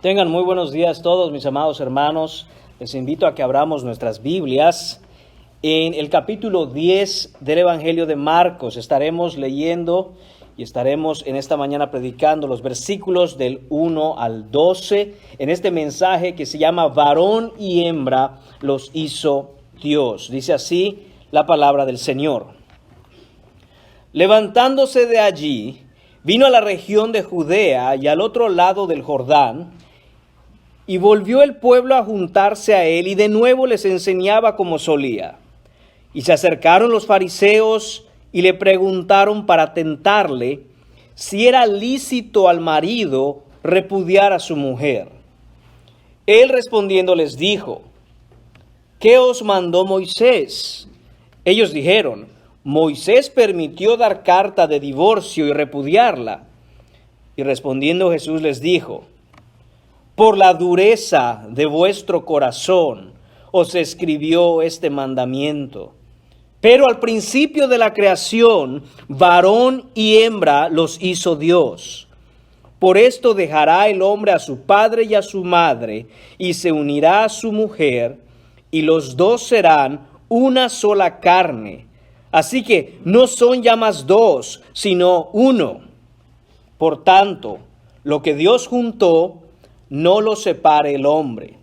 Tengan muy buenos días todos mis amados hermanos. Les invito a que abramos nuestras Biblias. En el capítulo 10 del Evangelio de Marcos estaremos leyendo y estaremos en esta mañana predicando los versículos del 1 al 12 en este mensaje que se llama Varón y hembra los hizo Dios. Dice así la palabra del Señor. Levantándose de allí, vino a la región de Judea y al otro lado del Jordán, y volvió el pueblo a juntarse a él, y de nuevo les enseñaba como solía. Y se acercaron los fariseos y le preguntaron para tentarle si era lícito al marido repudiar a su mujer. Él respondiendo les dijo: ¿qué os mandó Moisés? Ellos dijeron: Moisés permitió dar carta de divorcio y repudiarla. Y respondiendo Jesús les dijo: por la dureza de vuestro corazón os escribió este mandamiento. Pero al principio de la creación, varón y hembra los hizo Dios. Por esto dejará el hombre a su padre y a su madre, y se unirá a su mujer, y los dos serán una sola carne. Así que no son ya más dos, sino uno. Por tanto, lo que Dios juntó, no lo separe el hombre.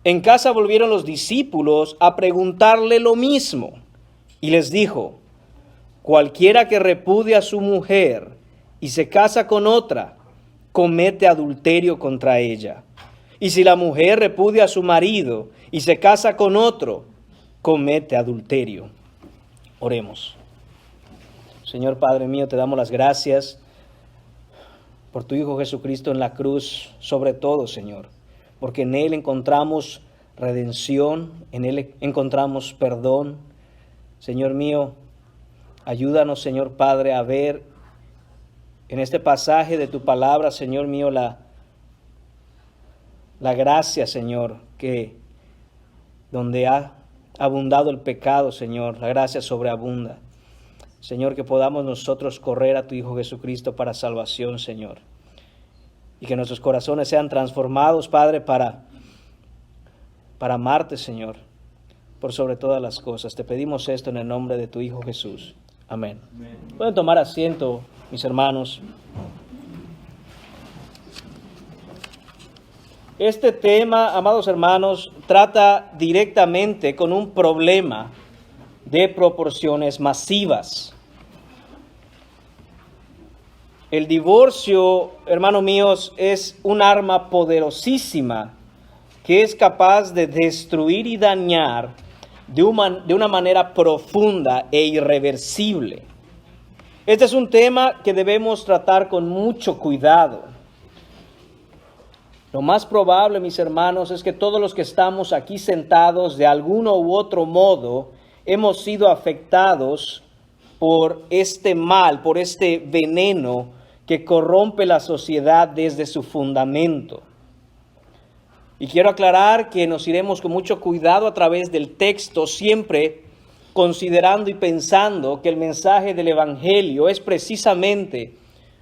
En casa volvieron los discípulos a preguntarle lo mismo, y les dijo: cualquiera que repudie a su mujer y se casa con otra, comete adulterio contra ella. Y si la mujer repudia a su marido y se casa con otro, comete adulterio. Oremos. Señor Padre mío, te damos las gracias por tu Hijo Jesucristo en la cruz, sobre todo, Señor, porque en Él encontramos redención, en Él encontramos perdón. Señor mío, ayúdanos, Señor Padre, a ver en este pasaje de tu palabra, Señor mío, la gracia, Señor, que donde ha abundado el pecado, Señor, la gracia sobreabunda. Señor, que podamos nosotros correr a tu Hijo Jesucristo para salvación, Señor. Y que nuestros corazones sean transformados, Padre, para amarte, Señor, por sobre todas las cosas. Te pedimos esto en el nombre de tu Hijo Jesús. Amén. Amén. Pueden tomar asiento, mis hermanos. Este tema, amados hermanos, trata directamente con un problema de proporciones masivas. El divorcio, hermanos míos, es un arma poderosísima que es capaz de destruir y dañar de una manera profunda e irreversible. Este es un tema que debemos tratar con mucho cuidado. Lo más probable, mis hermanos, es que todos los que estamos aquí sentados de alguno u otro modo hemos sido afectados por este mal, por este veneno que corrompe la sociedad desde su fundamento. Y quiero aclarar que nos iremos con mucho cuidado a través del texto, siempre considerando y pensando que el mensaje del Evangelio es precisamente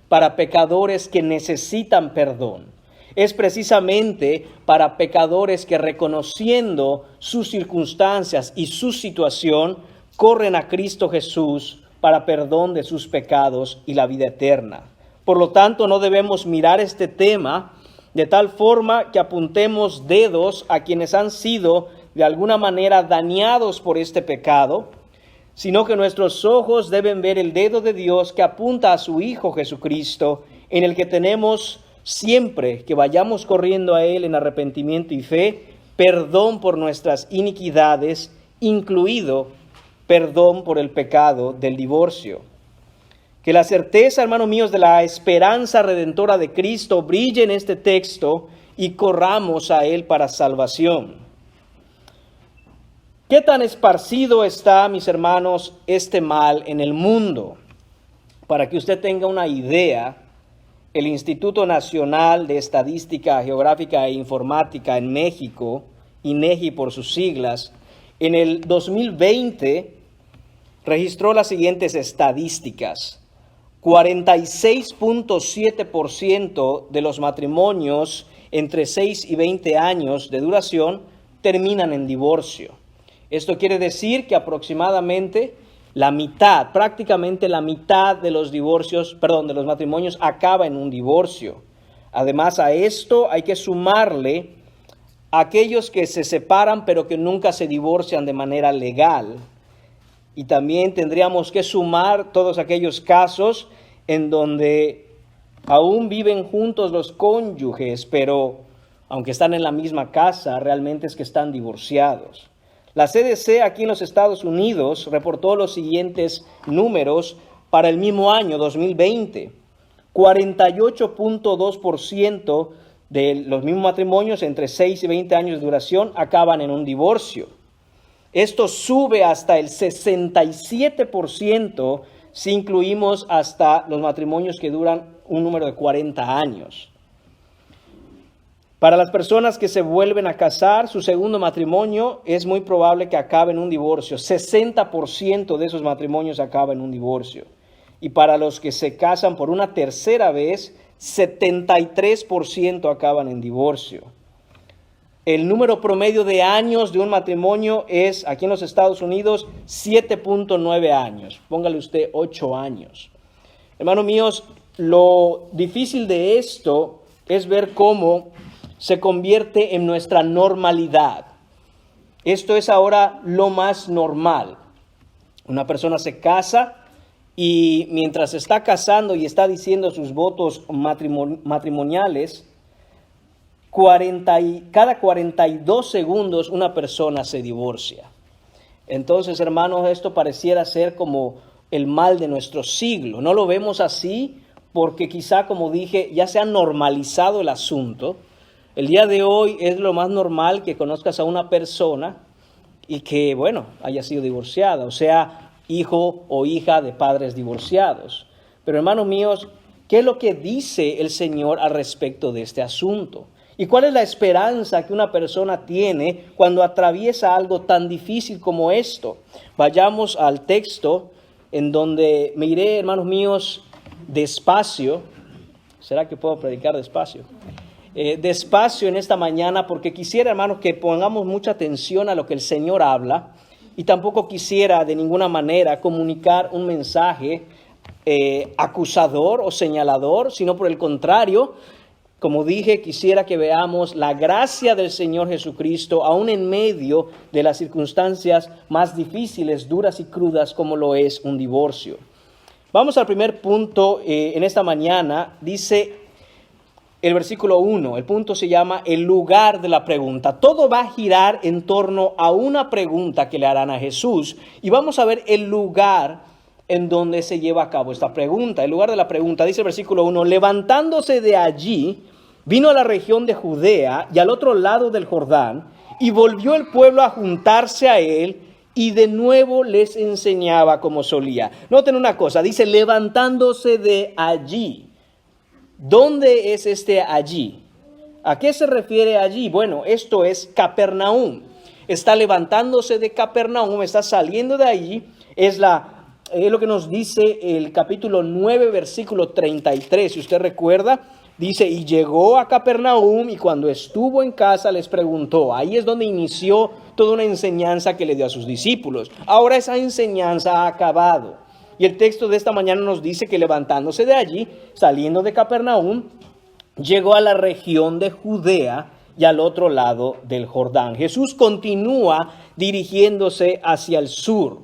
para pecadores que necesitan perdón. Es precisamente para pecadores que, reconociendo sus circunstancias y su situación, corren a Cristo Jesús para perdón de sus pecados y la vida eterna. Por lo tanto, no debemos mirar este tema de tal forma que apuntemos dedos a quienes han sido de alguna manera dañados por este pecado, sino que nuestros ojos deben ver el dedo de Dios que apunta a su Hijo Jesucristo, en el que tenemos siempre que vayamos corriendo a Él en arrepentimiento y fe, perdón por nuestras iniquidades, incluido perdón por el pecado del divorcio. Que la certeza, hermanos míos, de la esperanza redentora de Cristo brille en este texto y corramos a Él para salvación. ¿Qué tan esparcido está, mis hermanos, este mal en el mundo? Para que usted tenga una idea, el Instituto Nacional de Estadística Geográfica e Informática en México, INEGI por sus siglas, en el 2020 registró las siguientes estadísticas. 46.7% de los matrimonios entre 6 y 20 años de duración terminan en divorcio. Esto quiere decir que aproximadamente la mitad, prácticamente la mitad de los de los matrimonios acaba en un divorcio. Además a esto hay que sumarle aquellos que se separan pero que nunca se divorcian de manera legal. Y también tendríamos que sumar todos aquellos casos en donde aún viven juntos los cónyuges, pero aunque están en la misma casa, realmente es que están divorciados. La CDC aquí en los Estados Unidos reportó los siguientes números para el mismo año, 2020. 48.2% de los mismos matrimonios entre 6 y 20 años de duración acaban en un divorcio. Esto sube hasta el 67% si incluimos hasta los matrimonios que duran un número de 40 años. Para las personas que se vuelven a casar, su segundo matrimonio es muy probable que acabe en un divorcio. 60% de esos matrimonios acaban en un divorcio. Y para los que se casan por una tercera vez, 73% acaban en divorcio. El número promedio de años de un matrimonio es, aquí en los Estados Unidos, 7.9 años. Póngale usted 8 años. Hermanos míos, lo difícil de esto es ver cómo se convierte en nuestra normalidad. Esto es ahora lo más normal. Una persona se casa y mientras está casando y está diciendo sus votos matrimoniales, cada 42 segundos una persona se divorcia. Entonces, hermanos, esto pareciera ser como el mal de nuestro siglo. No lo vemos así porque quizá, como dije, ya se ha normalizado el asunto. El día de hoy es lo más normal que conozcas a una persona y que, haya sido divorciada, o sea, hijo o hija de padres divorciados. Pero, hermanos míos, ¿qué es lo que dice el Señor al respecto de este asunto? ¿Y cuál es la esperanza que una persona tiene cuando atraviesa algo tan difícil como esto? Vayamos al texto en donde me iré, hermanos míos, despacio. ¿Será que puedo predicar despacio? Despacio en esta mañana, porque quisiera, hermanos, que pongamos mucha atención a lo que el Señor habla, y tampoco quisiera de ninguna manera comunicar un mensaje acusador o señalador, sino por el contrario, como dije, quisiera que veamos la gracia del Señor Jesucristo aún en medio de las circunstancias más difíciles, duras y crudas como lo es un divorcio. Vamos al primer punto en esta mañana. Dice el versículo 1, el punto se llama el lugar de la pregunta. Todo va a girar en torno a una pregunta que le harán a Jesús. Y vamos a ver el lugar en donde se lleva a cabo esta pregunta. El lugar de la pregunta, dice el versículo 1, levantándose de allí, vino a la región de Judea y al otro lado del Jordán, y volvió el pueblo a juntarse a él, y de nuevo les enseñaba como solía. Noten una cosa, dice levantándose de allí. ¿Dónde es este allí? ¿A qué se refiere allí? Bueno, esto es Capernaum. Está levantándose de Capernaum, está saliendo de allí. Es lo que nos dice el capítulo 9, versículo 33. Si usted recuerda, dice, y llegó a Capernaum y cuando estuvo en casa les preguntó. Ahí es donde inició toda una enseñanza que le dio a sus discípulos. Ahora esa enseñanza ha acabado. Y el texto de esta mañana nos dice que levantándose de allí, saliendo de Capernaum, llegó a la región de Judea y al otro lado del Jordán. Jesús continúa dirigiéndose hacia el sur.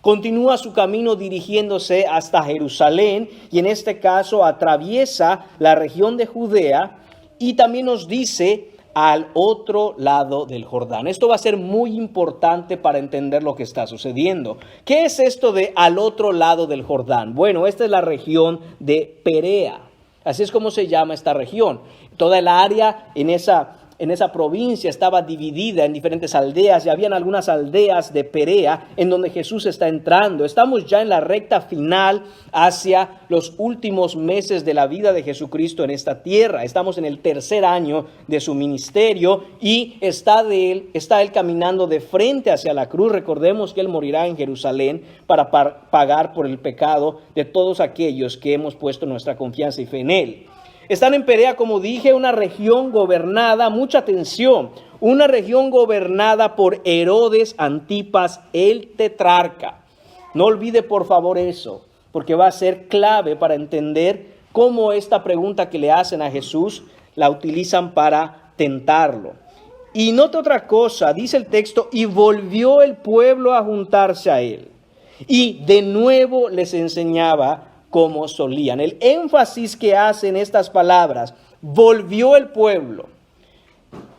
Continúa su camino dirigiéndose hasta Jerusalén y en este caso atraviesa la región de Judea y también nos dice al otro lado del Jordán. Esto va a ser muy importante para entender lo que está sucediendo. ¿Qué es esto de al otro lado del Jordán? Bueno, esta es la región de Perea. Así es como se llama esta región. Toda el área en esa provincia estaba dividida en diferentes aldeas y habían algunas aldeas de Perea en donde Jesús está entrando. Estamos ya en la recta final hacia los últimos meses de la vida de Jesucristo en esta tierra. Estamos en el tercer año de su ministerio y está él caminando de frente hacia la cruz. Recordemos que él morirá en Jerusalén para pagar por el pecado de todos aquellos que hemos puesto nuestra confianza y fe en él. Están en Perea, como dije, una región gobernada, mucha atención, una región gobernada por Herodes Antipas, el tetrarca. No olvide por favor eso, porque va a ser clave para entender cómo esta pregunta que le hacen a Jesús la utilizan para tentarlo. Y note otra cosa, dice el texto, y volvió el pueblo a juntarse a él. Y de nuevo les enseñaba como solían. El énfasis que hace en estas palabras, volvió el pueblo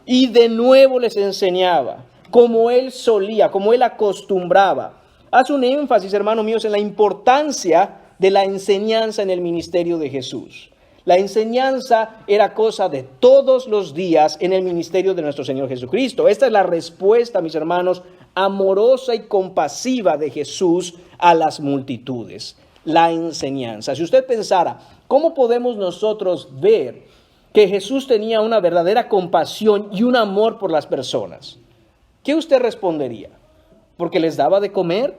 y de nuevo les enseñaba como él solía, como él acostumbraba. Hace un énfasis, hermanos míos, en la importancia de la enseñanza en el ministerio de Jesús. La enseñanza era cosa de todos los días en el ministerio de nuestro Señor Jesucristo. Esta es la respuesta, mis hermanos, amorosa y compasiva de Jesús a las multitudes. La enseñanza. Si usted pensara, ¿cómo podemos nosotros ver que Jesús tenía una verdadera compasión y un amor por las personas? ¿Qué usted respondería? ¿Porque les daba de comer?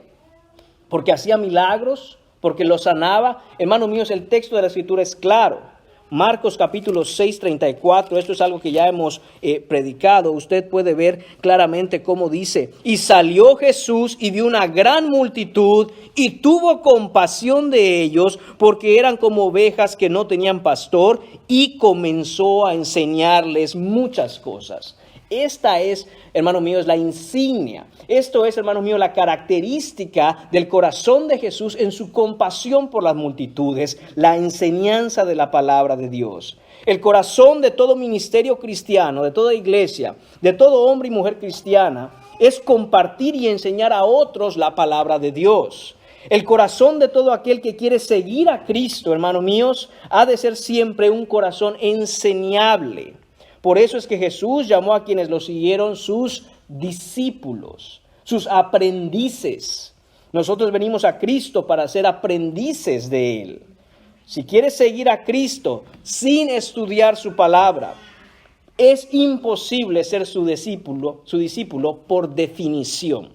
¿Porque hacía milagros? ¿Porque los sanaba? Hermanos míos, el texto de la Escritura es claro. Marcos capítulo 6, 34, esto es algo que ya hemos predicado. Usted puede ver claramente cómo dice: y salió Jesús y vio una gran multitud y tuvo compasión de ellos porque eran como ovejas que no tenían pastor, y comenzó a enseñarles muchas cosas. Esta es, hermano mío, es la insignia. Esto es, hermano mío, la característica del corazón de Jesús en su compasión por las multitudes, la enseñanza de la palabra de Dios. El corazón de todo ministerio cristiano, de toda iglesia, de todo hombre y mujer cristiana, es compartir y enseñar a otros la palabra de Dios. El corazón de todo aquel que quiere seguir a Cristo, hermanos míos, ha de ser siempre un corazón enseñable. Por eso es que Jesús llamó a quienes lo siguieron sus discípulos, sus aprendices. Nosotros venimos a Cristo para ser aprendices de Él. Si quieres seguir a Cristo sin estudiar su palabra, es imposible ser su discípulo por definición.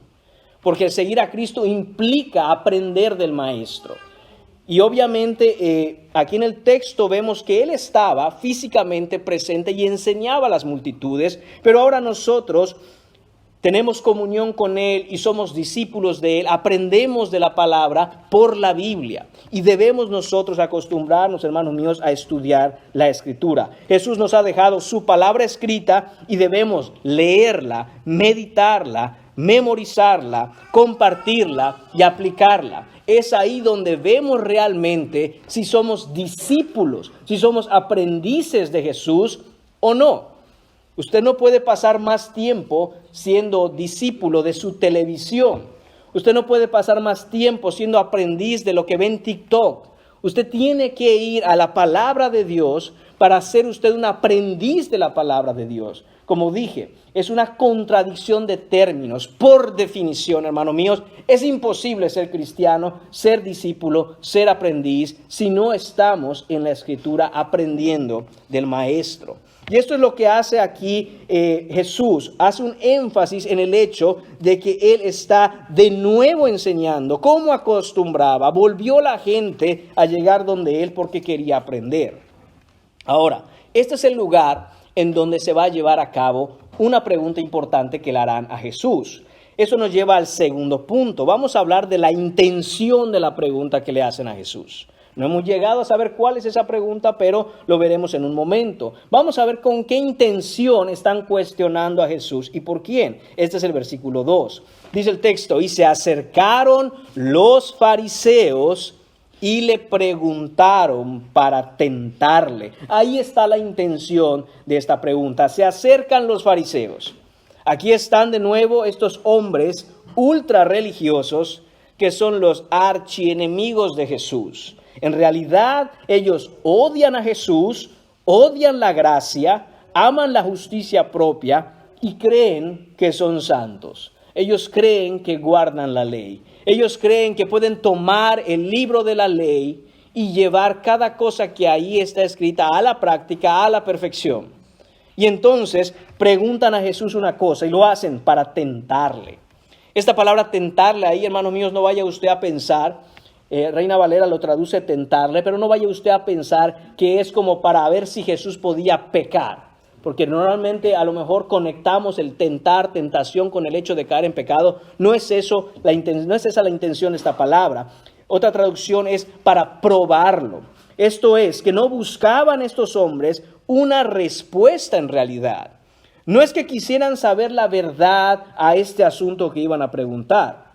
Porque el seguir a Cristo implica aprender del Maestro. Y obviamente aquí en el texto vemos que Él estaba físicamente presente y enseñaba a las multitudes, pero ahora nosotros tenemos comunión con Él y somos discípulos de Él, aprendemos de la palabra por la Biblia. Y debemos nosotros acostumbrarnos, hermanos míos, a estudiar la Escritura. Jesús nos ha dejado su palabra escrita y debemos leerla, meditarla, memorizarla, compartirla y aplicarla. Es ahí donde vemos realmente si somos discípulos, si somos aprendices de Jesús o no. Usted no puede pasar más tiempo siendo discípulo de su televisión. Usted no puede pasar más tiempo siendo aprendiz de lo que ve en TikTok. Usted tiene que ir a la palabra de Dios para ser usted un aprendiz de la palabra de Dios. Como dije, es una contradicción de términos. Por definición, hermanos míos, es imposible ser cristiano, ser discípulo, ser aprendiz, si no estamos en la Escritura aprendiendo del Maestro. Y esto es lo que hace aquí Jesús. Hace un énfasis en el hecho de que Él está de nuevo enseñando como acostumbraba. Volvió la gente a llegar donde Él porque quería aprender. Ahora, este es el lugar en donde se va a llevar a cabo una pregunta importante que le harán a Jesús. Eso nos lleva al segundo punto. Vamos a hablar de la intención de la pregunta que le hacen a Jesús. No hemos llegado a saber cuál es esa pregunta, pero lo veremos en un momento. Vamos a ver con qué intención están cuestionando a Jesús y por quién. Este es el versículo 2. Dice el texto: y se acercaron los fariseos y le preguntaron para tentarle. Ahí está la intención de esta pregunta. Se acercan los fariseos. Aquí están de nuevo estos hombres ultra religiosos que son los archienemigos de Jesús. En realidad, ellos odian a Jesús, odian la gracia, aman la justicia propia y creen que son santos. Ellos creen que guardan la ley. Ellos creen que pueden tomar el libro de la ley y llevar cada cosa que ahí está escrita a la práctica, a la perfección. Y entonces preguntan a Jesús una cosa y lo hacen para tentarle. Esta palabra tentarle ahí, hermanos míos, no vaya usted a pensar Reina Valera lo traduce tentarle, pero no vaya usted a pensar que es como para ver si Jesús podía pecar. Porque normalmente a lo mejor conectamos el tentación con el hecho de caer en pecado. No es esa la intención de esta palabra. Otra traducción es para probarlo. Esto es, que no buscaban estos hombres una respuesta en realidad. No es que quisieran saber la verdad a este asunto que iban a preguntar.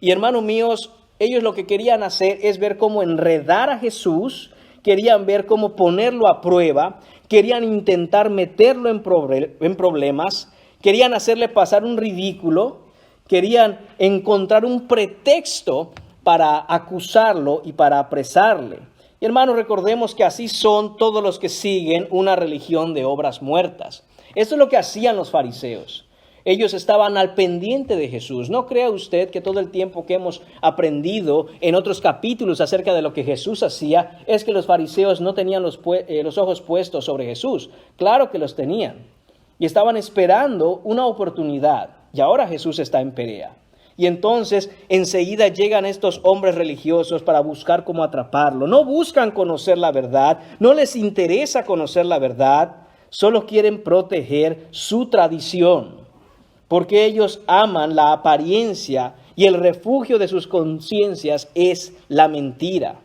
Y hermanos míos, ellos lo que querían hacer es ver cómo enredar a Jesús, querían ver cómo ponerlo a prueba, querían intentar meterlo en problemas, querían hacerle pasar un ridículo, querían encontrar un pretexto para acusarlo y para apresarle. Y hermanos, recordemos que así son todos los que siguen una religión de obras muertas. Esto es lo que hacían los fariseos. Ellos estaban al pendiente de Jesús. No crea usted que todo el tiempo que hemos aprendido en otros capítulos acerca de lo que Jesús hacía es que los fariseos no tenían los ojos puestos sobre Jesús. Claro que los tenían. Y estaban esperando una oportunidad. Y ahora Jesús está en Perea. Y entonces enseguida llegan estos hombres religiosos para buscar cómo atraparlo. No buscan conocer la verdad, no les interesa conocer la verdad, solo quieren proteger su tradición, porque ellos aman la apariencia y el refugio de sus conciencias es la mentira.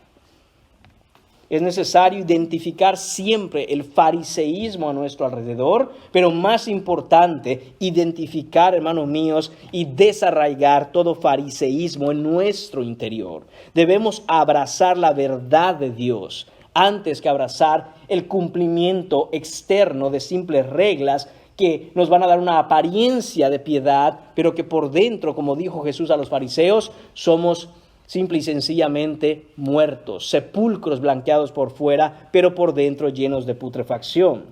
Es necesario identificar siempre el fariseísmo a nuestro alrededor, pero más importante, identificar, hermanos míos, y desarraigar todo fariseísmo en nuestro interior. Debemos abrazar la verdad de Dios antes que abrazar el cumplimiento externo de simples reglas que nos van a dar una apariencia de piedad, pero que por dentro, como dijo Jesús a los fariseos, somos simple y sencillamente muertos, sepulcros blanqueados por fuera, pero por dentro llenos de putrefacción.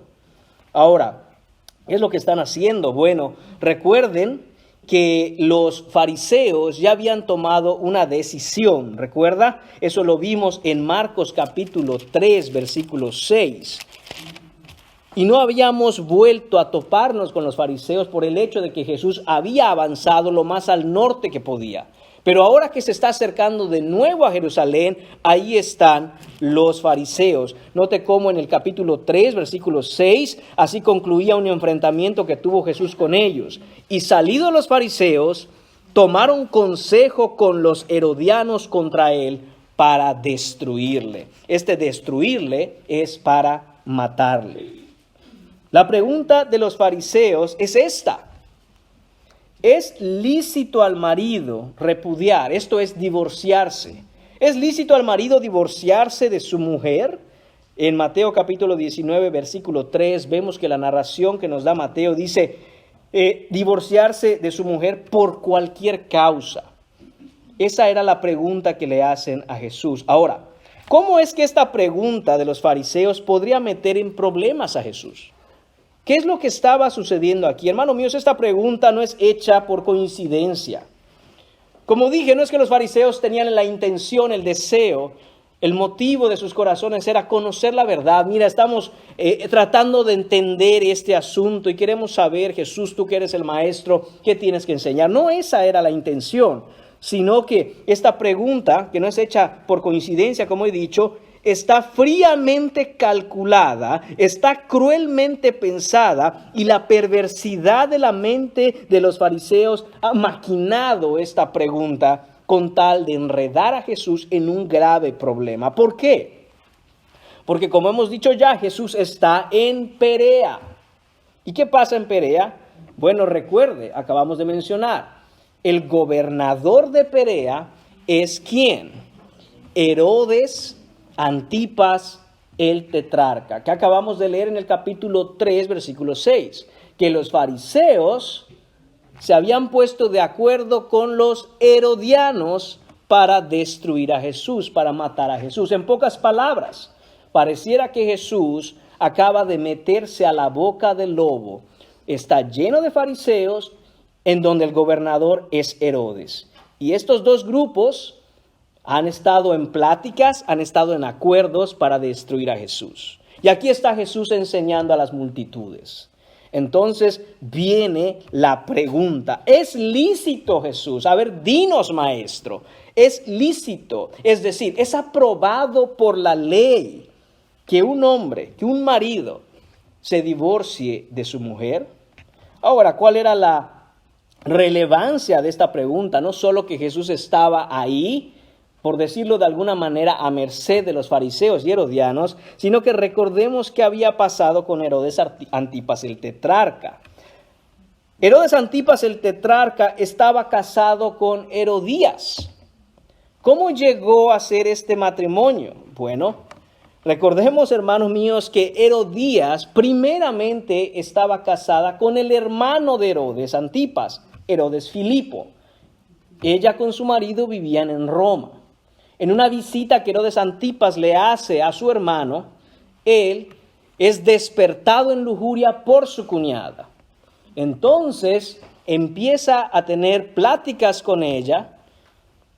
Ahora, ¿qué es lo que están haciendo? Bueno, recuerden que los fariseos ya habían tomado una decisión. ¿Recuerda? Eso lo vimos en Marcos capítulo 3, versículo 6. Y no habíamos vuelto a toparnos con los fariseos por el hecho de que Jesús había avanzado lo más al norte que podía. Pero ahora que se está acercando de nuevo a Jerusalén, ahí están los fariseos. Note cómo en el capítulo 3, versículo 6, así concluía un enfrentamiento que tuvo Jesús con ellos. Y salidos los fariseos, tomaron consejo con los herodianos contra él para destruirle. Este destruirle es para matarle. La pregunta de los fariseos es esta. ¿Es lícito al marido repudiar? Esto es divorciarse. ¿Es lícito al marido divorciarse de su mujer? En Mateo capítulo 19, versículo 3, vemos que la narración que nos da Mateo dice divorciarse de su mujer por cualquier causa. Esa era la pregunta que le hacen a Jesús. Ahora, ¿cómo es que esta pregunta de los fariseos podría meter en problemas a Jesús? ¿Qué es lo que estaba sucediendo aquí? Hermanos míos, esta pregunta no es hecha por coincidencia. Como dije, no es que los fariseos tenían la intención, el deseo, el motivo de sus corazones era conocer la verdad. Mira, estamos tratando de entender este asunto y queremos saber, Jesús, tú que eres el maestro, ¿qué tienes que enseñar? No esa era la intención, sino que esta pregunta, que no es hecha por coincidencia, como he dicho, está fríamente calculada, está cruelmente pensada y la perversidad de la mente de los fariseos ha maquinado esta pregunta con tal de enredar a Jesús en un grave problema. ¿Por qué? Porque como hemos dicho ya, Jesús está en Perea. ¿Y qué pasa en Perea? Bueno, recuerde, acabamos de mencionar, el gobernador de Perea es ¿quién? Herodes Antipas el tetrarca, que acabamos de leer en el capítulo 3, versículo 6, que los fariseos se habían puesto de acuerdo con los herodianos para destruir a Jesús, para matar a Jesús. En pocas palabras, pareciera que Jesús acaba de meterse a la boca del lobo. Está lleno de fariseos, en donde el gobernador es Herodes. Y estos dos grupos han estado en pláticas, han estado en acuerdos para destruir a Jesús. Y aquí está Jesús enseñando a las multitudes. Entonces viene la pregunta, ¿es lícito, Jesús? A ver, dinos, maestro, ¿es lícito? Es decir, ¿es aprobado por la ley que un hombre, que un marido se divorcie de su mujer? Ahora, ¿cuál era la relevancia de esta pregunta? No solo que Jesús estaba ahí, por decirlo de alguna manera, a merced de los fariseos y herodianos, sino que recordemos qué había pasado con Herodes Antipas el tetrarca. Herodes Antipas el tetrarca estaba casado con Herodías. ¿Cómo llegó a ser este matrimonio? Bueno, recordemos, hermanos míos, que Herodías primeramente estaba casada con el hermano de Herodes Antipas, Herodes Filipo. Ella con su marido vivían en Roma. En una visita que Herodes Antipas le hace a su hermano, él es despertado en lujuria por su cuñada. Entonces empieza a tener pláticas con ella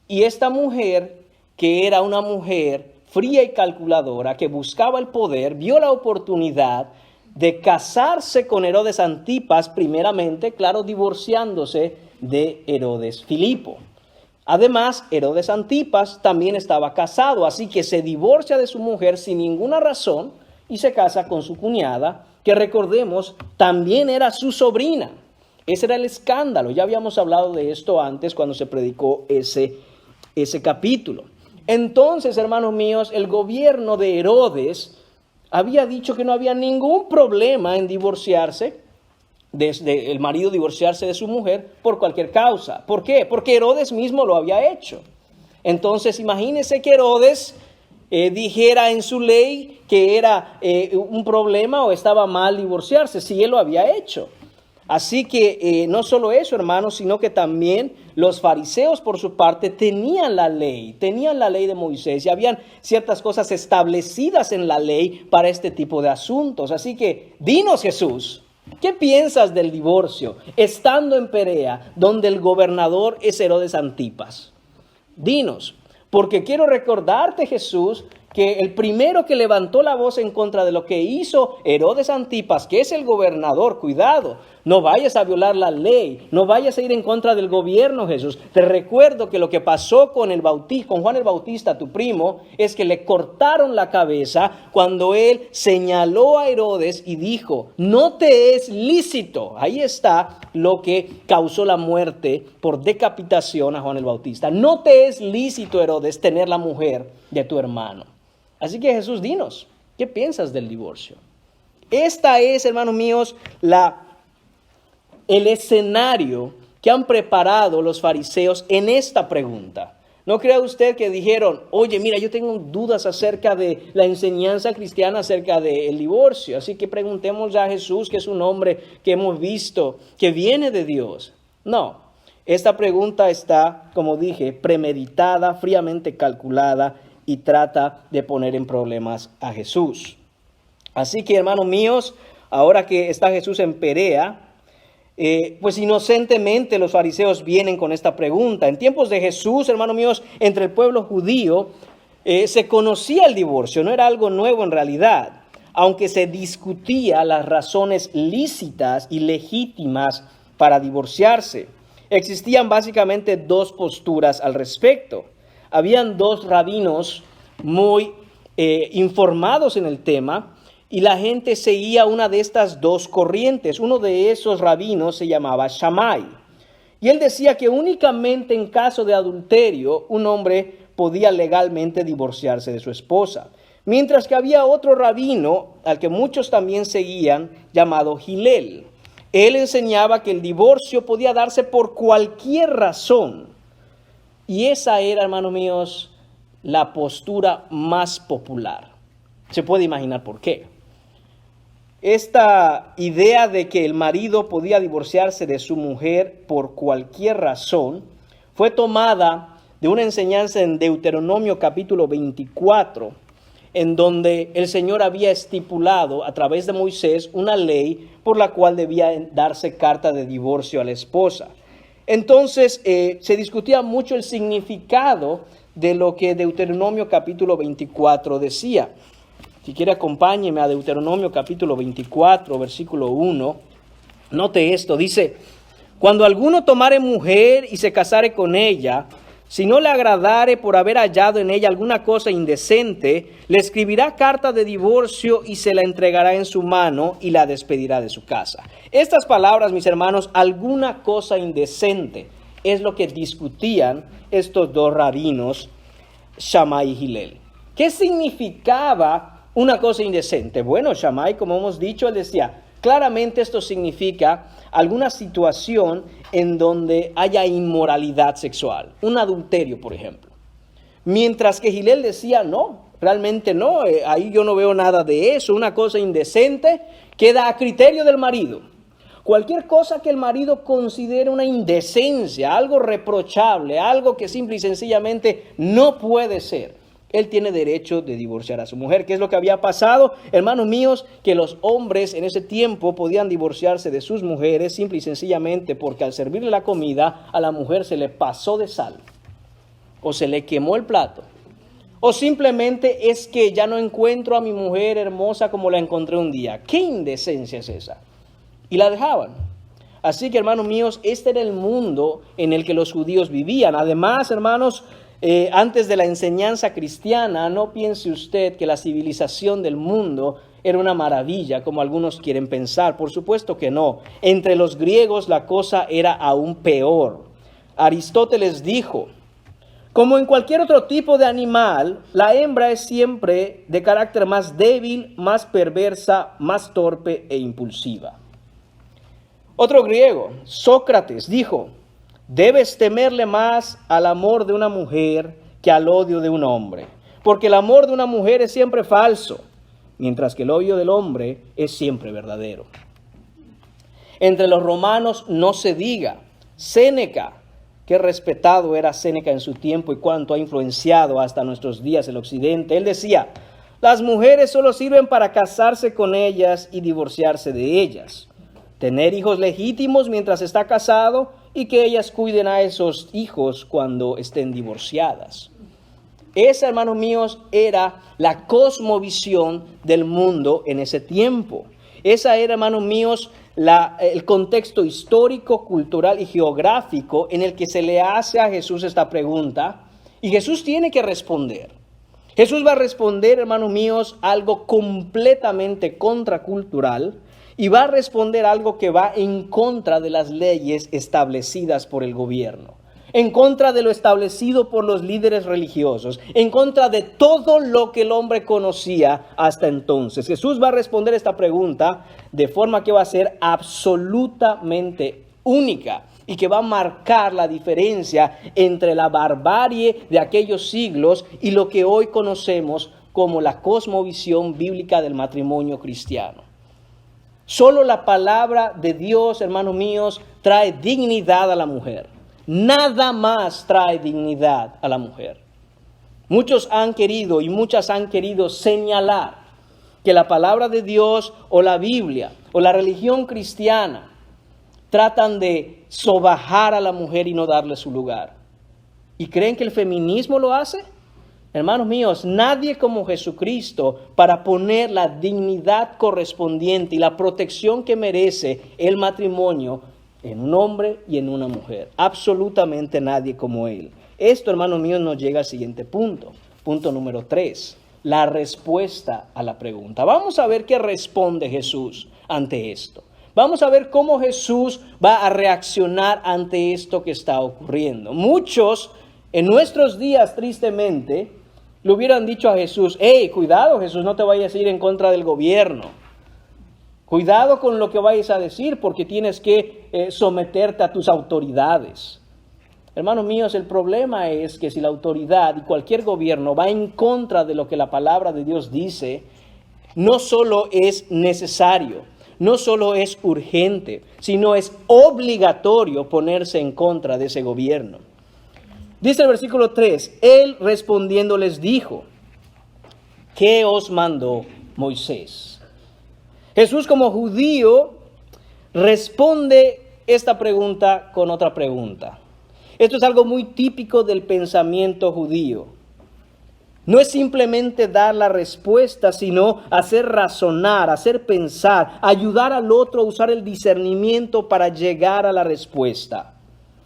y esta mujer, que era una mujer fría y calculadora, que buscaba el poder, vio la oportunidad de casarse con Herodes Antipas, primeramente, claro, divorciándose de Herodes Filipo. Además, Herodes Antipas también estaba casado, así que se divorcia de su mujer sin ninguna razón y se casa con su cuñada, que recordemos, también era su sobrina. Ese era el escándalo. Ya habíamos hablado de esto antes cuando se predicó ese capítulo. Entonces, hermanos míos, el gobierno de Herodes había dicho que no había ningún problema en divorciarse, desde el marido divorciarse de su mujer por cualquier causa. ¿Por qué? Porque Herodes mismo lo había hecho. Entonces, imagínense que Herodes dijera en su ley que era un problema o estaba mal divorciarse, si él lo había hecho. Así que no solo eso, hermanos, sino que también los fariseos, por su parte, tenían la ley de Moisés y habían ciertas cosas establecidas en la ley para este tipo de asuntos. Así que, dinos, Jesús, ¿qué piensas del divorcio estando en Perea, donde el gobernador es Herodes Antipas? Dinos, porque quiero recordarte, Jesús, que el primero que levantó la voz en contra de lo que hizo Herodes Antipas, que es el gobernador, cuidado, no vayas a violar la ley, no vayas a ir en contra del gobierno, Jesús. Te recuerdo que lo que pasó con Juan el Bautista, tu primo, es que le cortaron la cabeza cuando él señaló a Herodes y dijo, no te es lícito. Ahí está lo que causó la muerte por decapitación a Juan el Bautista. No te es lícito, Herodes, tener la mujer de tu hermano. Así que, Jesús, dinos, ¿qué piensas del divorcio? Esta es, hermanos míos, el escenario que han preparado los fariseos en esta pregunta. ¿No cree usted que dijeron, oye, mira, yo tengo dudas acerca de la enseñanza cristiana acerca del divorcio? Así que preguntemos a Jesús, que es un hombre que hemos visto, que viene de Dios. No, esta pregunta está, como dije, premeditada, fríamente calculada y trata de poner en problemas a Jesús. Así que, hermanos míos, ahora que está Jesús en Perea, pues inocentemente los fariseos vienen con esta pregunta. En tiempos de Jesús, hermanos míos, entre el pueblo judío se conocía el divorcio, no era algo nuevo en realidad, aunque se discutía las razones lícitas y legítimas para divorciarse. Existían básicamente dos posturas al respecto. Habían dos rabinos muy informados en el tema, y la gente seguía una de estas dos corrientes. Uno de esos rabinos se llamaba Shammai. Y él decía que únicamente en caso de adulterio un hombre podía legalmente divorciarse de su esposa. Mientras que había otro rabino, al que muchos también seguían, llamado Hillel. Él enseñaba que el divorcio podía darse por cualquier razón. Y esa era, hermanos míos, la postura más popular. Se puede imaginar por qué. Esta idea de que el marido podía divorciarse de su mujer por cualquier razón fue tomada de una enseñanza en Deuteronomio capítulo 24, en donde el Señor había estipulado a través de Moisés una ley por la cual debía darse carta de divorcio a la esposa. Entonces se discutía mucho el significado de lo que Deuteronomio capítulo 24 decía. Si quiere, acompáñeme a Deuteronomio capítulo 24, versículo 1, Note esto, dice, cuando alguno tomare mujer y se casare con ella, si no le agradare por haber hallado en ella alguna cosa indecente, le escribirá carta de divorcio y se la entregará en su mano y la despedirá de su casa. Estas palabras, mis hermanos, alguna cosa indecente, es lo que discutían estos dos rabinos, Shammai y Hillel. ¿Qué significaba una cosa indecente? Bueno, Shammai, como hemos dicho, él decía, claramente esto significa alguna situación en donde haya inmoralidad sexual, un adulterio, por ejemplo. Mientras que Hillel decía, no, realmente no, ahí yo no veo nada de eso, una cosa indecente queda a criterio del marido. Cualquier cosa que el marido considere una indecencia, algo reprochable, algo que simple y sencillamente no puede ser, él tiene derecho de divorciar a su mujer. ¿Qué es lo que había pasado? Hermanos míos, que los hombres en ese tiempo podían divorciarse de sus mujeres simple y sencillamente porque al servirle la comida a la mujer se le pasó de sal o se le quemó el plato. O simplemente es que ya no encuentro a mi mujer hermosa como la encontré un día. ¿Qué indecencia es esa? Y la dejaban. Así que, hermanos míos, este era el mundo en el que los judíos vivían. Además, hermanos, antes de la enseñanza cristiana, no piense usted que la civilización del mundo era una maravilla, como algunos quieren pensar. Por supuesto que no. Entre los griegos la cosa era aún peor. Aristóteles dijo, como en cualquier otro tipo de animal, la hembra es siempre de carácter más débil, más perversa, más torpe e impulsiva. Otro griego, Sócrates, dijo, debes temerle más al amor de una mujer que al odio de un hombre, porque el amor de una mujer es siempre falso, mientras que el odio del hombre es siempre verdadero. Entre los romanos no se diga. Séneca, qué respetado era Séneca en su tiempo y cuánto ha influenciado hasta nuestros días el occidente, él decía, las mujeres solo sirven para casarse con ellas y divorciarse de ellas. Tener hijos legítimos mientras está casado y que ellas cuiden a esos hijos cuando estén divorciadas. Esa, hermanos míos, era la cosmovisión del mundo en ese tiempo. Esa era, hermanos míos, el contexto histórico, cultural y geográfico en el que se le hace a Jesús esta pregunta. Y Jesús tiene que responder. Jesús va a responder, hermanos míos, algo completamente contracultural. Y va a responder algo que va en contra de las leyes establecidas por el gobierno, en contra de lo establecido por los líderes religiosos, en contra de todo lo que el hombre conocía hasta entonces. Jesús va a responder esta pregunta de forma que va a ser absolutamente única y que va a marcar la diferencia entre la barbarie de aquellos siglos y lo que hoy conocemos como la cosmovisión bíblica del matrimonio cristiano. Solo la palabra de Dios, hermanos míos, trae dignidad a la mujer. Nada más trae dignidad a la mujer. Muchos han querido y muchas han querido señalar que la palabra de Dios o la Biblia o la religión cristiana tratan de sobajar a la mujer y no darle su lugar. ¿Y creen que el feminismo lo hace? Hermanos míos, nadie como Jesucristo para poner la dignidad correspondiente y la protección que merece el matrimonio en un hombre y en una mujer. Absolutamente nadie como Él. Esto, hermanos míos, nos llega al siguiente punto. Punto número 3. La respuesta a la pregunta. Vamos a ver qué responde Jesús ante esto. Vamos a ver cómo Jesús va a reaccionar ante esto que está ocurriendo. Muchos en nuestros días, tristemente, le hubieran dicho a Jesús, hey, cuidado Jesús, no te vayas a ir en contra del gobierno. Cuidado con lo que vayas a decir porque tienes que someterte a tus autoridades. Hermanos míos, el problema es que si la autoridad y cualquier gobierno va en contra de lo que la palabra de Dios dice, no solo es necesario, no solo es urgente, sino es obligatorio ponerse en contra de ese gobierno. Dice el versículo 3, él respondiendo les dijo, ¿qué os mandó Moisés? Jesús como judío responde esta pregunta con otra pregunta. Esto es algo muy típico del pensamiento judío. no es simplemente dar la respuesta, sino hacer razonar, hacer pensar, ayudar al otro a usar el discernimiento para llegar a la respuesta.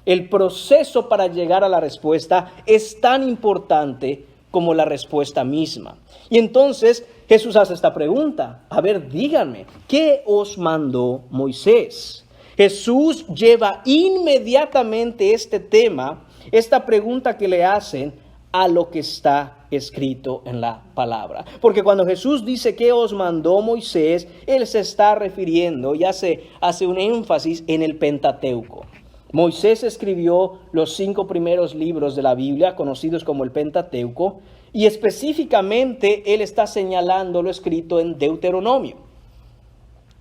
El proceso para llegar a la respuesta es tan importante como la respuesta misma. Y entonces Jesús hace esta pregunta. A ver, díganme, ¿qué os mandó Moisés? Jesús lleva inmediatamente este tema, esta pregunta que le hacen, a lo que está escrito en la palabra. Porque cuando Jesús dice que os mandó Moisés, Él se está refiriendo y hace un énfasis en el Pentateuco. Moisés escribió los 5 primeros libros de la Biblia, conocidos como el Pentateuco, y específicamente Él está señalando lo escrito en Deuteronomio.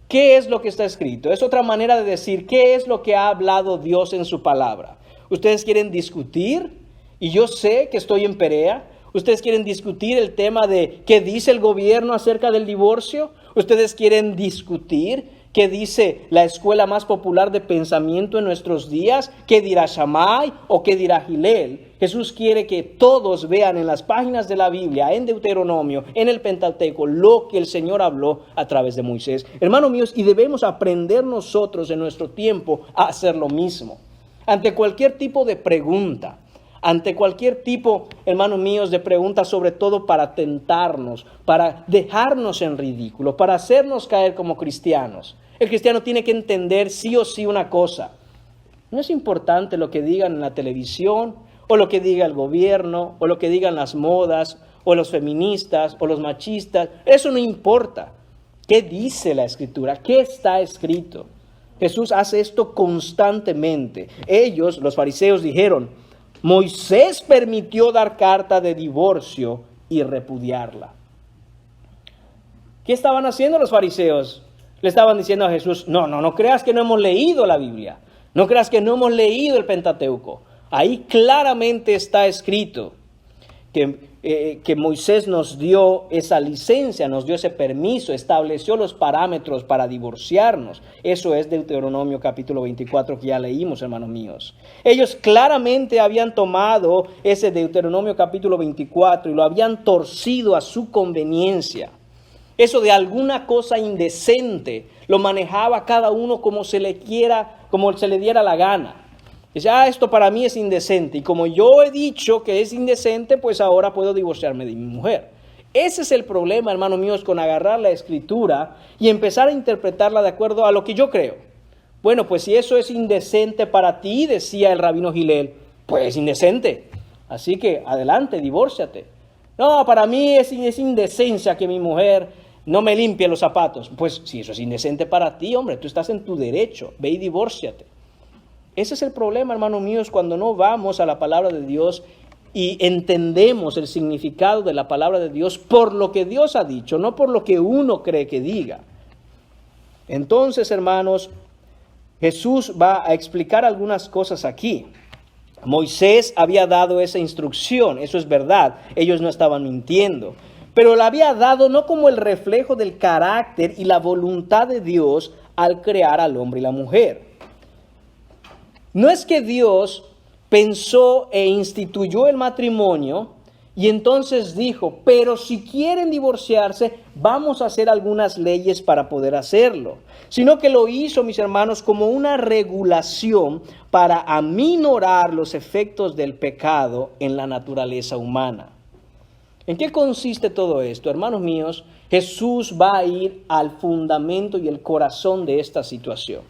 ¿Qué es lo que está escrito? Es otra manera de decir qué es lo que ha hablado Dios en su palabra. ¿Ustedes quieren discutir? Y yo sé que estoy en Perea. ¿Ustedes quieren discutir el tema de qué dice el gobierno acerca del divorcio? ¿Ustedes quieren discutir qué dice la escuela más popular de pensamiento en nuestros días? ¿Qué dirá Shammai o qué dirá Hillel? Jesús quiere que todos vean en las páginas de la Biblia, en Deuteronomio, en el Pentateuco, lo que el Señor habló a través de Moisés. Hermanos míos, y debemos aprender nosotros en nuestro tiempo a hacer lo mismo. Ante cualquier tipo de pregunta, ante cualquier tipo, hermanos míos, de preguntas, sobre todo para tentarnos, para dejarnos en ridículo, para hacernos caer como cristianos. El cristiano tiene que entender sí o sí una cosa. No es importante lo que digan en la televisión, o lo que diga el gobierno, o lo que digan las modas, o los feministas, o los machistas. Eso no importa. ¿Qué dice la Escritura? ¿Qué está escrito? Jesús hace esto constantemente. Ellos, los fariseos, dijeron: Moisés permitió dar carta de divorcio y repudiarla. ¿Qué estaban haciendo los fariseos? Le estaban diciendo a Jesús: no creas que no hemos leído la Biblia. No creas que no hemos leído el Pentateuco. Ahí claramente está escrito que Moisés nos dio esa licencia, nos dio ese permiso, estableció los parámetros para divorciarnos. Eso es Deuteronomio capítulo 24 que ya leímos, hermanos míos. Ellos claramente habían tomado ese Deuteronomio capítulo 24 y lo habían torcido a su conveniencia. Eso de alguna cosa indecente lo manejaba cada uno como se le diera la gana. Dice: esto para mí es indecente, y como yo he dicho que es indecente, pues ahora puedo divorciarme de mi mujer. Ese es el problema, hermanos míos, con agarrar la Escritura y empezar a interpretarla de acuerdo a lo que yo creo. Bueno, pues si eso es indecente para ti, decía el rabino Hillel, pues es indecente. Así que adelante, divórciate. No, para mí es indecencia que mi mujer no me limpie los zapatos. Pues si eso es indecente para ti, hombre, tú estás en tu derecho, ve y divórciate. Ese es el problema, hermanos míos, cuando no vamos a la palabra de Dios y entendemos el significado de la palabra de Dios por lo que Dios ha dicho, no por lo que uno cree que diga. Entonces, hermanos, Jesús va a explicar algunas cosas aquí. Moisés había dado esa instrucción, eso es verdad, ellos no estaban mintiendo, pero la había dado no como el reflejo del carácter y la voluntad de Dios al crear al hombre y la mujer. No es que Dios pensó e instituyó el matrimonio y entonces dijo: pero si quieren divorciarse, vamos a hacer algunas leyes para poder hacerlo. Sino que lo hizo, mis hermanos, como una regulación para aminorar los efectos del pecado en la naturaleza humana. ¿En qué consiste todo esto? Hermanos míos, Jesús va a ir al fundamento y el corazón de esta situación.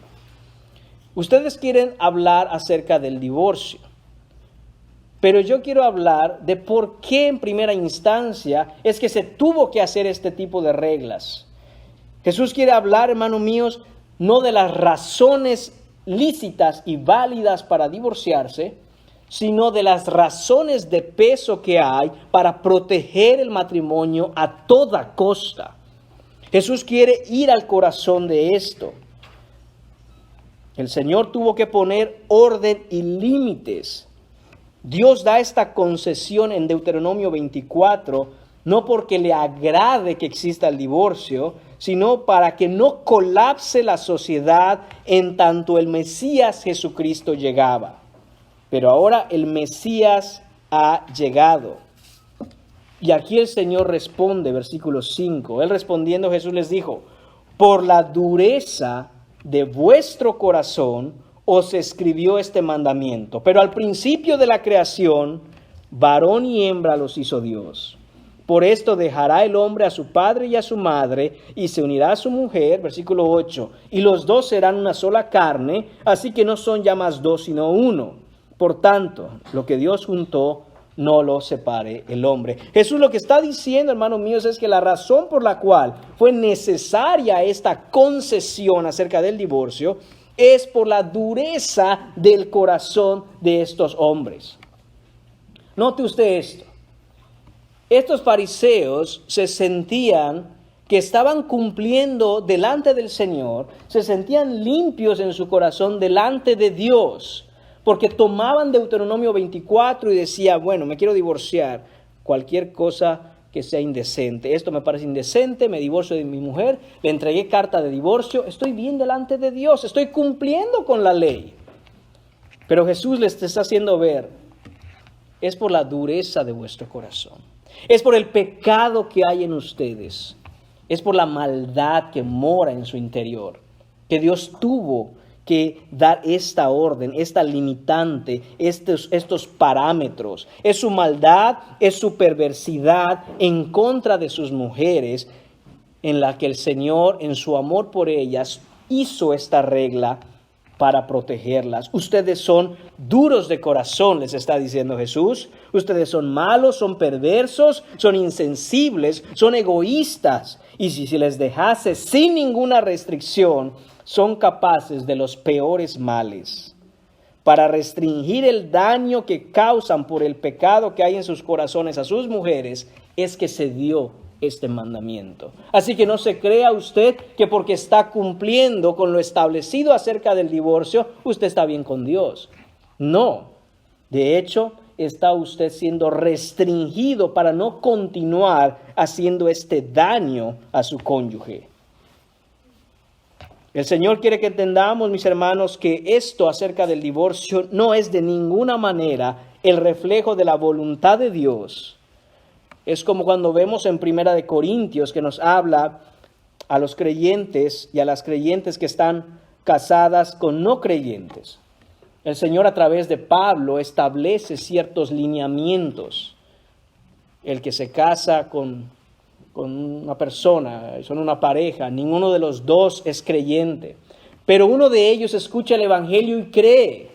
Ustedes quieren hablar acerca del divorcio, pero yo quiero hablar de por qué en primera instancia es que se tuvo que hacer este tipo de reglas. Jesús quiere hablar, hermanos míos, no de las razones lícitas y válidas para divorciarse, sino de las razones de peso que hay para proteger el matrimonio a toda costa. Jesús quiere ir al corazón de esto. El Señor tuvo que poner orden y límites. Dios da esta concesión en Deuteronomio 24, no porque le agrade que exista el divorcio, sino para que no colapse la sociedad en tanto el Mesías Jesucristo llegaba. Pero ahora el Mesías ha llegado. Y aquí el Señor responde, versículo 5. Él respondiendo, Jesús les dijo, por la dureza de vuestro corazón os escribió este mandamiento. Pero al principio de la creación, varón y hembra los hizo Dios. Por esto dejará el hombre a su padre y a su madre, y se unirá a su mujer, versículo 8, y los dos serán una sola carne, así que no son ya más dos, sino uno. Por tanto, lo que Dios juntó, no lo separe el hombre. Jesús lo que está diciendo, hermanos míos, es que la razón por la cual fue necesaria esta concesión acerca del divorcio es por la dureza del corazón de estos hombres. Note usted esto. Estos fariseos se sentían que estaban cumpliendo delante del Señor, se sentían limpios en su corazón delante de Dios, porque tomaban Deuteronomio 24 y decía, bueno, me quiero divorciar, cualquier cosa que sea indecente. Esto me parece indecente, me divorcio de mi mujer, le entregué carta de divorcio, estoy bien delante de Dios, estoy cumpliendo con la ley. Pero Jesús les está haciendo ver, es por la dureza de vuestro corazón, es por el pecado que hay en ustedes, es por la maldad que mora en su interior, que Dios tuvo que dar esta orden, esta limitante, estos parámetros. Es su maldad, es su perversidad en contra de sus mujeres, en la que el Señor, en su amor por ellas, hizo esta regla para protegerlas. Ustedes son duros de corazón, les está diciendo Jesús. Ustedes son malos, son perversos, son insensibles, son egoístas. Y si se les dejase sin ninguna restricción, son capaces de los peores males. Para restringir el daño que causan por el pecado que hay en sus corazones a sus mujeres, es que se dio este mandamiento. Así que no se crea usted que porque está cumpliendo con lo establecido acerca del divorcio, usted está bien con Dios. No. De hecho, está usted siendo restringido para no continuar haciendo este daño a su cónyuge. El Señor quiere que entendamos, mis hermanos, que esto acerca del divorcio no es de ninguna manera el reflejo de la voluntad de Dios. Es como cuando vemos en Primera de Corintios que nos habla a los creyentes y a las creyentes que están casadas con no creyentes. El Señor a través de Pablo establece ciertos lineamientos. El que se casa con una persona, son una pareja, ninguno de los dos es creyente, pero uno de ellos escucha el evangelio y cree.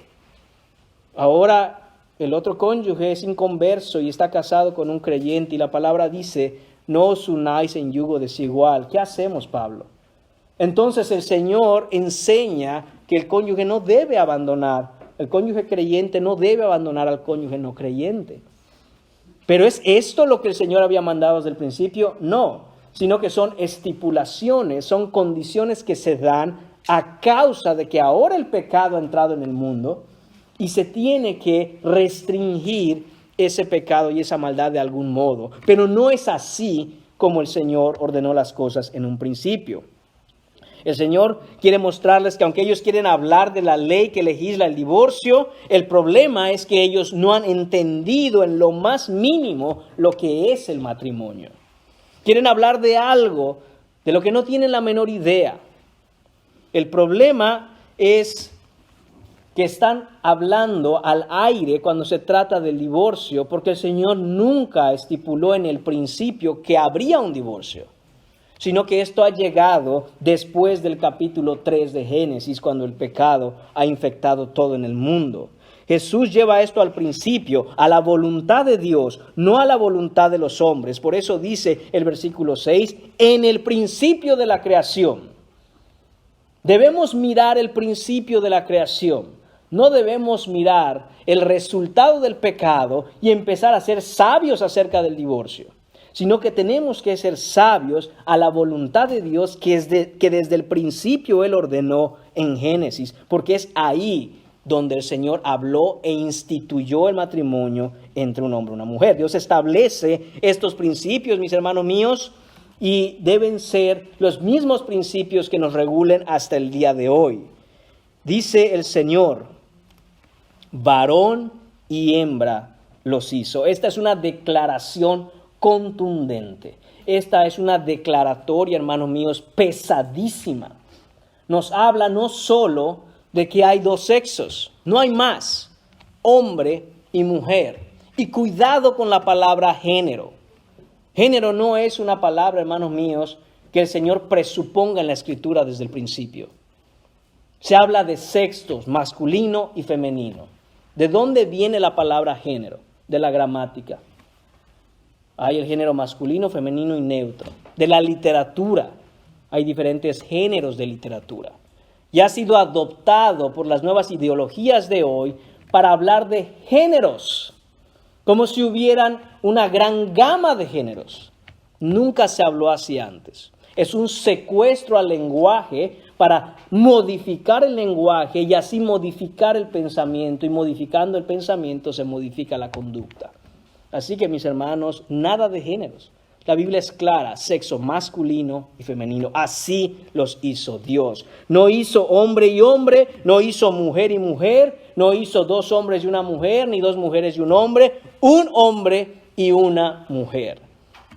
Ahora el otro cónyuge es inconverso y está casado con un creyente y la palabra dice, no os unáis en yugo desigual. ¿Qué hacemos, Pablo? Entonces el Señor enseña que el cónyuge no debe abandonar, el cónyuge creyente no debe abandonar al cónyuge no creyente. ¿Pero es esto lo que el Señor había mandado desde el principio? No, sino que son estipulaciones, son condiciones que se dan a causa de que ahora el pecado ha entrado en el mundo y se tiene que restringir ese pecado y esa maldad de algún modo. Pero no es así como el Señor ordenó las cosas en un principio. El Señor quiere mostrarles que aunque ellos quieren hablar de la ley que legisla el divorcio, el problema es que ellos no han entendido en lo más mínimo lo que es el matrimonio. Quieren hablar de algo de lo que no tienen la menor idea. El problema es que están hablando al aire cuando se trata del divorcio, porque el Señor nunca estipuló en el principio que habría un divorcio, sino que esto ha llegado después del capítulo 3 de Génesis, cuando el pecado ha infectado todo en el mundo. Jesús lleva esto al principio, a la voluntad de Dios, no a la voluntad de los hombres. Por eso dice el versículo 6, en el principio de la creación. Debemos mirar el principio de la creación. No debemos mirar el resultado del pecado y empezar a ser sabios acerca del divorcio, sino que tenemos que ser sabios a la voluntad de Dios que desde el principio Él ordenó en Génesis, porque es ahí donde el Señor habló e instituyó el matrimonio entre un hombre y una mujer. Dios establece estos principios, mis hermanos míos, y deben ser los mismos principios que nos regulen hasta el día de hoy. Dice el Señor, varón y hembra los hizo. Esta es una declaración contundente. Esta es una declaratoria, hermanos míos, pesadísima. Nos habla no solo de que hay dos sexos, no hay más, hombre y mujer. Y cuidado con la palabra género. Género no es una palabra, hermanos míos, que el Señor presuponga en la Escritura desde el principio. Se habla de sexos, masculino y femenino. ¿De dónde viene la palabra género? De la gramática. Hay el género masculino, femenino y neutro. De la literatura. Hay diferentes géneros de literatura. Y ha sido adoptado por las nuevas ideologías de hoy para hablar de géneros, como si hubieran una gran gama de géneros. Nunca se habló así antes. Es un secuestro al lenguaje para modificar el lenguaje y así modificar el pensamiento. Y modificando el pensamiento se modifica la conducta. Así que, mis hermanos, nada de géneros. La Biblia es clara, sexo masculino y femenino. Así los hizo Dios. No hizo hombre y hombre, no hizo mujer y mujer, no hizo dos hombres y una mujer, ni dos mujeres y un hombre y una mujer.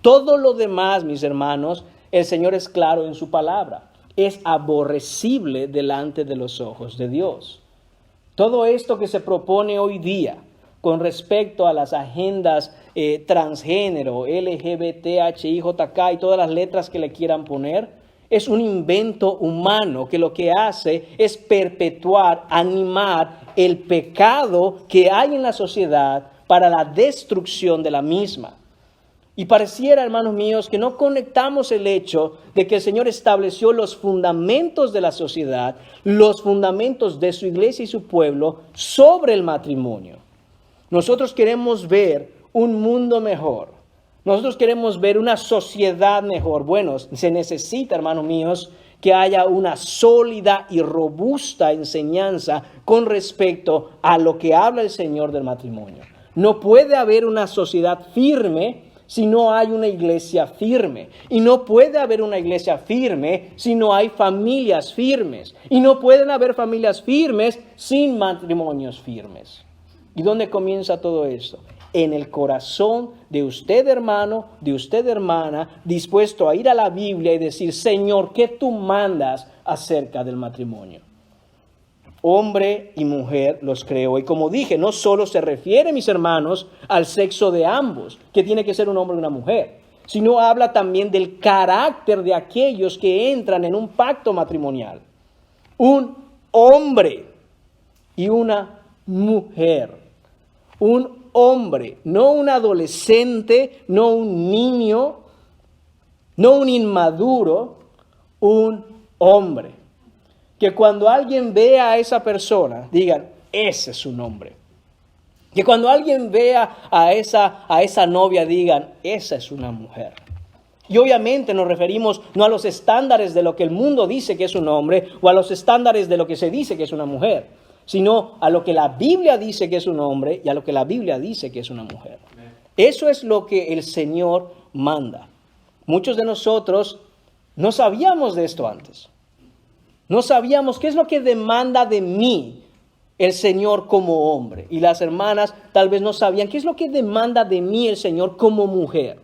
Todo lo demás, mis hermanos, el Señor es claro en su palabra. Es aborrecible delante de los ojos de Dios. Todo esto que se propone hoy día con respecto a las agendas transgénero, LGBTHIJK y todas las letras que le quieran poner, es un invento humano que lo que hace es perpetuar, animar el pecado que hay en la sociedad para la destrucción de la misma. Y pareciera, hermanos míos, que no conectamos el hecho de que el Señor estableció los fundamentos de la sociedad, los fundamentos de su iglesia y su pueblo sobre el matrimonio. Nosotros queremos ver un mundo mejor. Nosotros queremos ver una sociedad mejor. Bueno, se necesita, hermanos míos, que haya una sólida y robusta enseñanza con respecto a lo que habla el Señor del matrimonio. No puede haber una sociedad firme si no hay una iglesia firme. Y no puede haber una iglesia firme si no hay familias firmes. Y no pueden haber familias firmes sin matrimonios firmes. ¿Y dónde comienza todo esto? En el corazón de usted, hermano, de usted, hermana, dispuesto a ir a la Biblia y decir: Señor, ¿qué tú mandas acerca del matrimonio? Hombre y mujer los creó. Y como dije, no solo se refiere, mis hermanos, al sexo de ambos, que tiene que ser un hombre y una mujer, sino habla también del carácter de aquellos que entran en un pacto matrimonial. Un hombre y una mujer. Un hombre, no un adolescente, no un niño, no un inmaduro, un hombre. Que cuando alguien vea a esa persona, digan: ese es un hombre. Que cuando alguien vea a esa novia, digan: esa es una mujer. Y obviamente nos referimos no a los estándares de lo que el mundo dice que es un hombre o a los estándares de lo que se dice que es una mujer, sino a lo que la Biblia dice que es un hombre y a lo que la Biblia dice que es una mujer. Eso es lo que el Señor manda. Muchos de nosotros no sabíamos de esto antes. No sabíamos qué es lo que demanda de mí el Señor como hombre. Y las hermanas tal vez no sabían qué es lo que demanda de mí el Señor como mujer.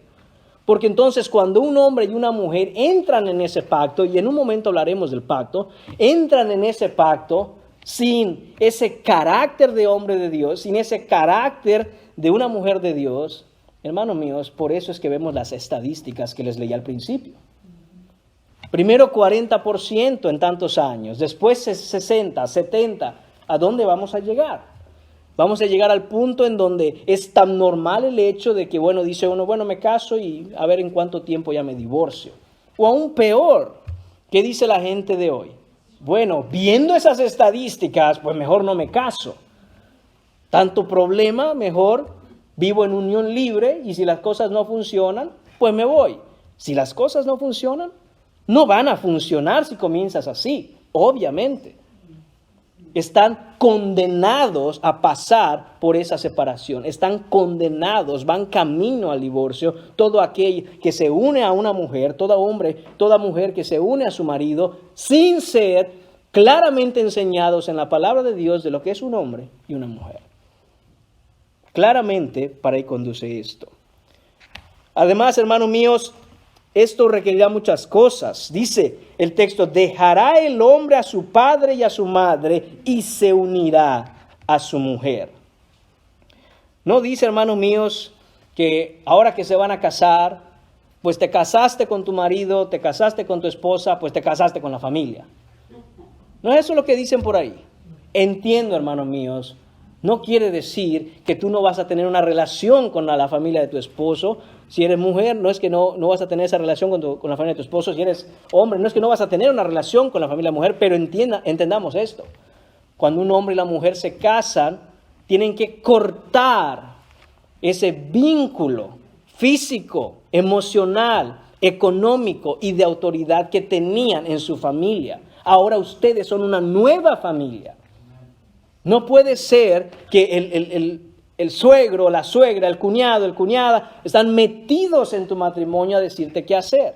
Porque entonces cuando un hombre y una mujer entran en ese pacto, y en un momento hablaremos del pacto, entran en ese pacto sin ese carácter de hombre de Dios, sin ese carácter de una mujer de Dios, hermanos míos, por eso es que vemos las estadísticas que les leí al principio. Primero 40% en tantos años, después 60, 70, ¿a dónde vamos a llegar? Vamos a llegar al punto en donde es tan normal el hecho de que, bueno, dice uno, bueno, me caso y a ver en cuánto tiempo ya me divorcio. O aún peor, ¿qué dice la gente de hoy? Bueno, viendo esas estadísticas, pues mejor no me caso. Tanto problema, mejor vivo en unión libre y si las cosas no funcionan, pues me voy. Si las cosas no funcionan, no van a funcionar si comienzas así, obviamente. Están condenados a pasar por esa separación. Están condenados, van camino al divorcio. Todo aquel que se une a una mujer, todo hombre, toda mujer que se une a su marido, sin ser claramente enseñados en la palabra de Dios de lo que es un hombre y una mujer. Claramente, para ahí conduce esto. Además, hermanos míos, esto requerirá muchas cosas. Dice el texto, dejará el hombre a su padre y a su madre y se unirá a su mujer. No dice, hermanos míos, que ahora que se van a casar, pues te casaste con tu marido, te casaste con tu esposa, pues te casaste con la familia. No es eso lo que dicen por ahí. Entiendo, hermanos míos, no quiere decir que tú no vas a tener una relación con la familia de tu esposo. Si eres mujer, no es que no vas a tener esa relación con la familia de tu esposo. Si eres hombre, no es que no vas a tener una relación con la familia de la mujer, pero entendamos esto. Cuando un hombre y la mujer se casan, tienen que cortar ese vínculo físico, emocional, económico y de autoridad que tenían en su familia. Ahora ustedes son una nueva familia. No puede ser que el suegro, la suegra, el cuñado, cuñada están metidos en tu matrimonio a decirte qué hacer.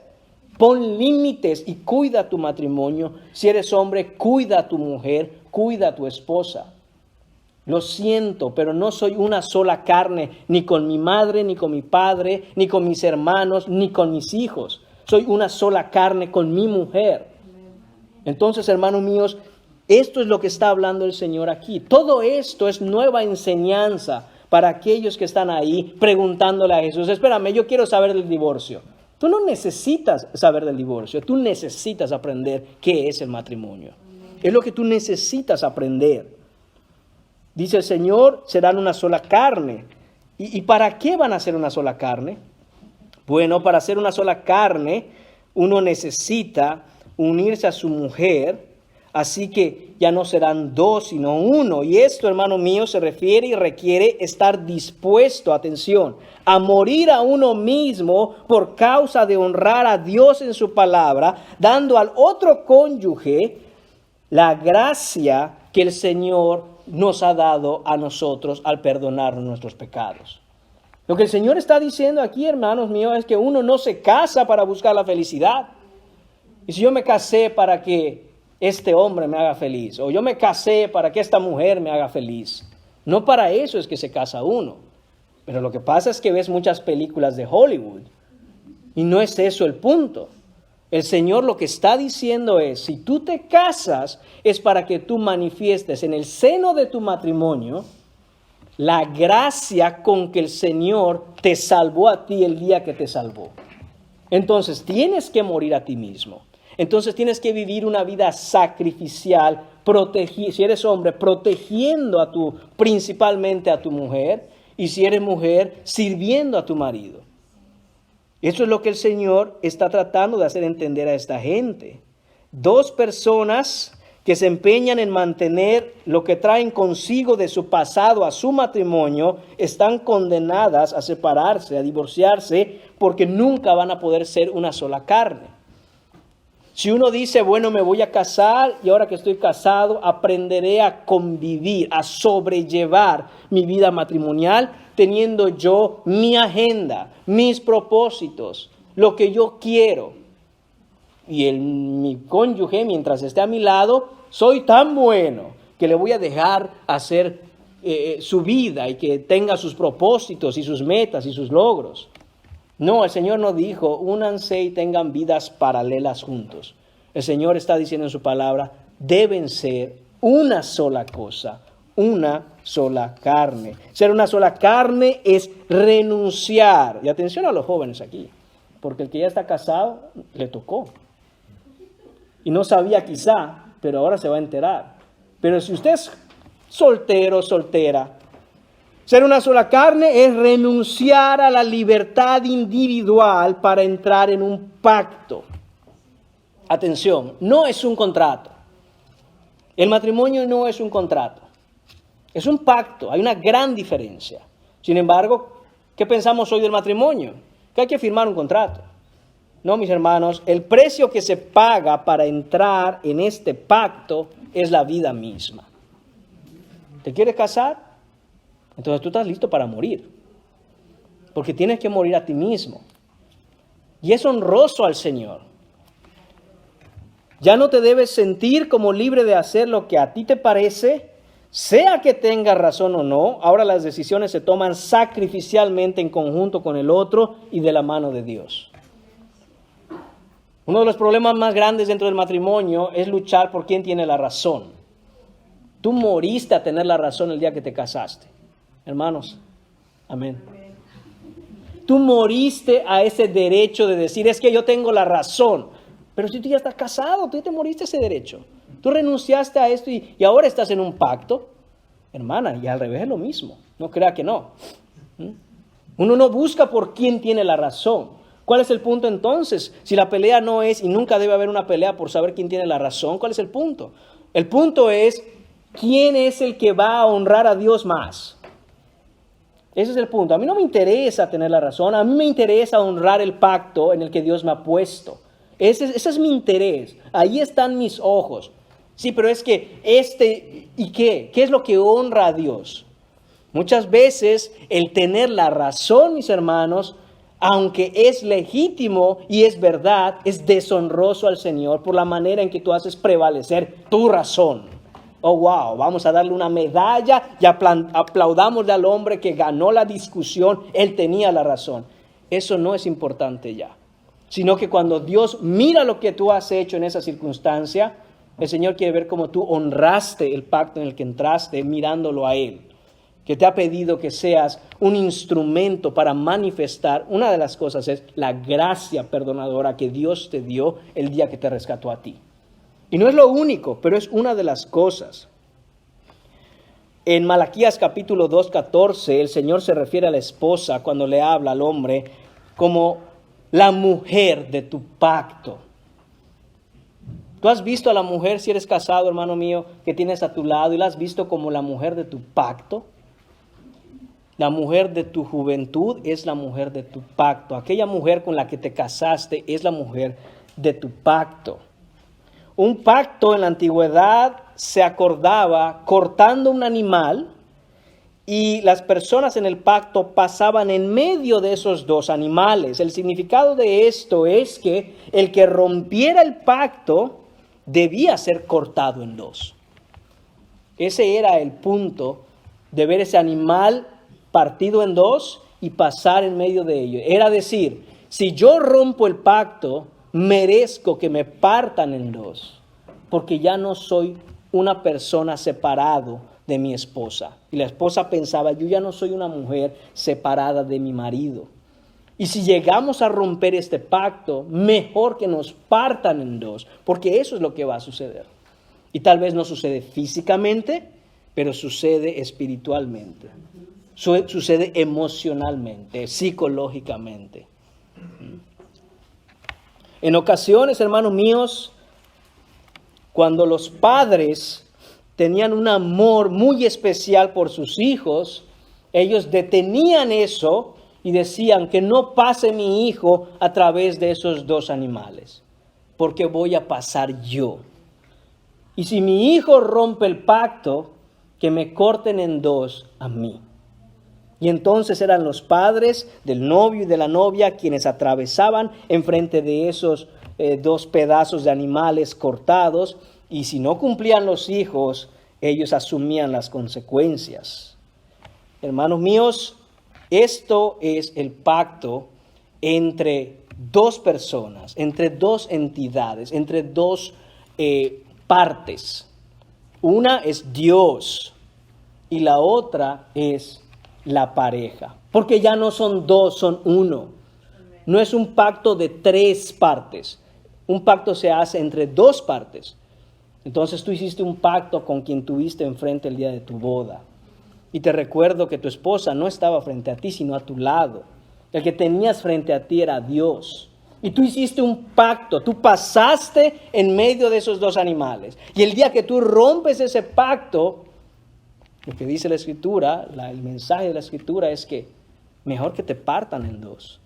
Pon límites y cuida tu matrimonio. Si eres hombre, cuida a tu mujer, cuida a tu esposa. Lo siento, pero no soy una sola carne, ni con mi madre, ni con mi padre, ni con mis hermanos, ni con mis hijos. Soy una sola carne con mi mujer. Entonces, hermanos míos, esto es lo que está hablando el Señor aquí. Todo esto es nueva enseñanza para aquellos que están ahí preguntándole a Jesús, espérame, yo quiero saber del divorcio. Tú no necesitas saber del divorcio, tú necesitas aprender qué es el matrimonio. Es lo que tú necesitas aprender. Dice el Señor, serán una sola carne. ¿Y para qué van a ser una sola carne? Bueno, para ser una sola carne, uno necesita unirse a su mujer. Así que ya no serán dos, sino uno. Y esto, hermano mío, se refiere y requiere estar dispuesto, atención, a morir a uno mismo por causa de honrar a Dios en su palabra, dando al otro cónyuge la gracia que el Señor nos ha dado a nosotros al perdonar nuestros pecados. Lo que el Señor está diciendo aquí, hermanos míos, es que uno no se casa para buscar la felicidad. Y si yo me casé para que este hombre me haga feliz, o yo me casé para que esta mujer me haga feliz, no para eso es que se casa uno. Pero lo que pasa es que ves muchas películas de Hollywood y no es eso el punto. El Señor lo que está diciendo es, si tú te casas, es para que tú manifiestes en el seno de tu matrimonio la gracia con que el Señor te salvó a ti el día que te salvó. Entonces tienes que morir a ti mismo. Entonces tienes que vivir una vida sacrificial, si eres hombre, protegiendo principalmente a tu mujer, y si eres mujer, sirviendo a tu marido. Eso es lo que el Señor está tratando de hacer entender a esta gente. Dos personas que se empeñan en mantener lo que traen consigo de su pasado a su matrimonio, están condenadas a separarse, a divorciarse, porque nunca van a poder ser una sola carne. Si uno dice, bueno, me voy a casar y ahora que estoy casado aprenderé a convivir, a sobrellevar mi vida matrimonial, teniendo yo mi agenda, mis propósitos, lo que yo quiero. Y mi cónyuge, mientras esté a mi lado, soy tan bueno que le voy a dejar hacer su vida y que tenga sus propósitos y sus metas y sus logros. No, el Señor no dijo, únanse y tengan vidas paralelas juntos. El Señor está diciendo en su palabra, deben ser una sola cosa, una sola carne. Ser una sola carne es renunciar. Y atención a los jóvenes aquí, porque el que ya está casado le tocó. Y no sabía quizá, pero ahora se va a enterar. Pero si usted es soltero, soltera, ser una sola carne es renunciar a la libertad individual para entrar en un pacto. Atención, no es un contrato. El matrimonio no es un contrato. Es un pacto, hay una gran diferencia. Sin embargo, ¿qué pensamos hoy del matrimonio? Que hay que firmar un contrato. No, mis hermanos, el precio que se paga para entrar en este pacto es la vida misma. ¿Te quieres casar? Entonces tú estás listo para morir, porque tienes que morir a ti mismo. Y es honroso al Señor. Ya no te debes sentir como libre de hacer lo que a ti te parece, Sea que tenga razón o no, ahora las decisiones se toman sacrificialmente en conjunto con el otro y de la mano de Dios. Uno de los problemas más grandes dentro del matrimonio es luchar por quién tiene la razón. Tú moriste a tener la razón el día que te casaste. Hermanos, amén. Tú moriste a ese derecho de decir, es que yo tengo la razón. Pero si tú ya estás casado, tú ya te moriste a ese derecho. Tú renunciaste a esto y ahora estás en un pacto. Hermana, y al revés es lo mismo. No crea que no. Uno no busca por quién tiene la razón. ¿Cuál es el punto entonces? Si la pelea no es, y nunca debe haber una pelea por saber quién tiene la razón, ¿cuál es el punto? El punto es, ¿quién es el que va a honrar a Dios más? Ese es el punto. A mí no me interesa tener la razón, a mí me interesa honrar el pacto en el que Dios me ha puesto. Ese es mi interés, ahí están mis ojos. Sí, pero es que ¿y qué? ¿Qué es lo que honra a Dios? Muchas veces el tener la razón, mis hermanos, aunque es legítimo y es verdad, es deshonroso al Señor por la manera en que tú haces prevalecer tu razón. Oh, wow, vamos a darle una medalla y aplaudamosle al hombre que ganó la discusión, él tenía la razón. Eso no es importante ya, sino que cuando Dios mira lo que tú has hecho en esa circunstancia, el Señor quiere ver cómo tú honraste el pacto en el que entraste mirándolo a Él, que te ha pedido que seas un instrumento para manifestar. Una de las cosas es la gracia perdonadora que Dios te dio el día que te rescató a ti. Y no es lo único, pero es una de las cosas. En Malaquías capítulo 2:14, el Señor se refiere a la esposa cuando le habla al hombre como la mujer de tu pacto. ¿Tú has visto a la mujer, si eres casado, hermano mío, que tienes a tu lado y la has visto como la mujer de tu pacto? La mujer de tu juventud es la mujer de tu pacto. Aquella mujer con la que te casaste es la mujer de tu pacto. Un pacto en la antigüedad se acordaba cortando un animal y las personas en el pacto pasaban en medio de esos dos animales. El significado de esto es que el que rompiera el pacto debía ser cortado en dos. Ese era el punto de ver ese animal partido en dos y pasar en medio de ello. Era decir, si yo rompo el pacto, merezco que me partan en dos, porque ya no soy una persona separado de mi esposa. Y la esposa pensaba, yo ya no soy una mujer separada de mi marido. Y si llegamos a romper este pacto, mejor que nos partan en dos, porque eso es lo que va a suceder. Y tal vez no sucede físicamente, pero sucede espiritualmente. Sucede emocionalmente, psicológicamente. En ocasiones, hermanos míos, cuando los padres tenían un amor muy especial por sus hijos, ellos detenían eso y decían que no pase mi hijo a través de esos dos animales, porque voy a pasar yo. Y si mi hijo rompe el pacto, que me corten en dos a mí. Y entonces eran los padres del novio y de la novia quienes atravesaban enfrente de esos dos pedazos de animales cortados, y si no cumplían los hijos, ellos asumían las consecuencias. Hermanos míos, esto es el pacto entre dos personas, entre dos entidades, entre dos partes. Una es Dios y la otra es la pareja, porque ya no son dos, son uno. No es un pacto de tres partes. Un pacto se hace entre dos partes. Entonces tú hiciste un pacto con quien tuviste enfrente el día de tu boda. Y te recuerdo que tu esposa no estaba frente a ti, sino a tu lado. El que tenías frente a ti era Dios. Y tú hiciste un pacto, tú pasaste en medio de esos dos animales. Y el día que tú rompes ese pacto, lo que dice la Escritura, el mensaje de la Escritura es que mejor que te partan en dos.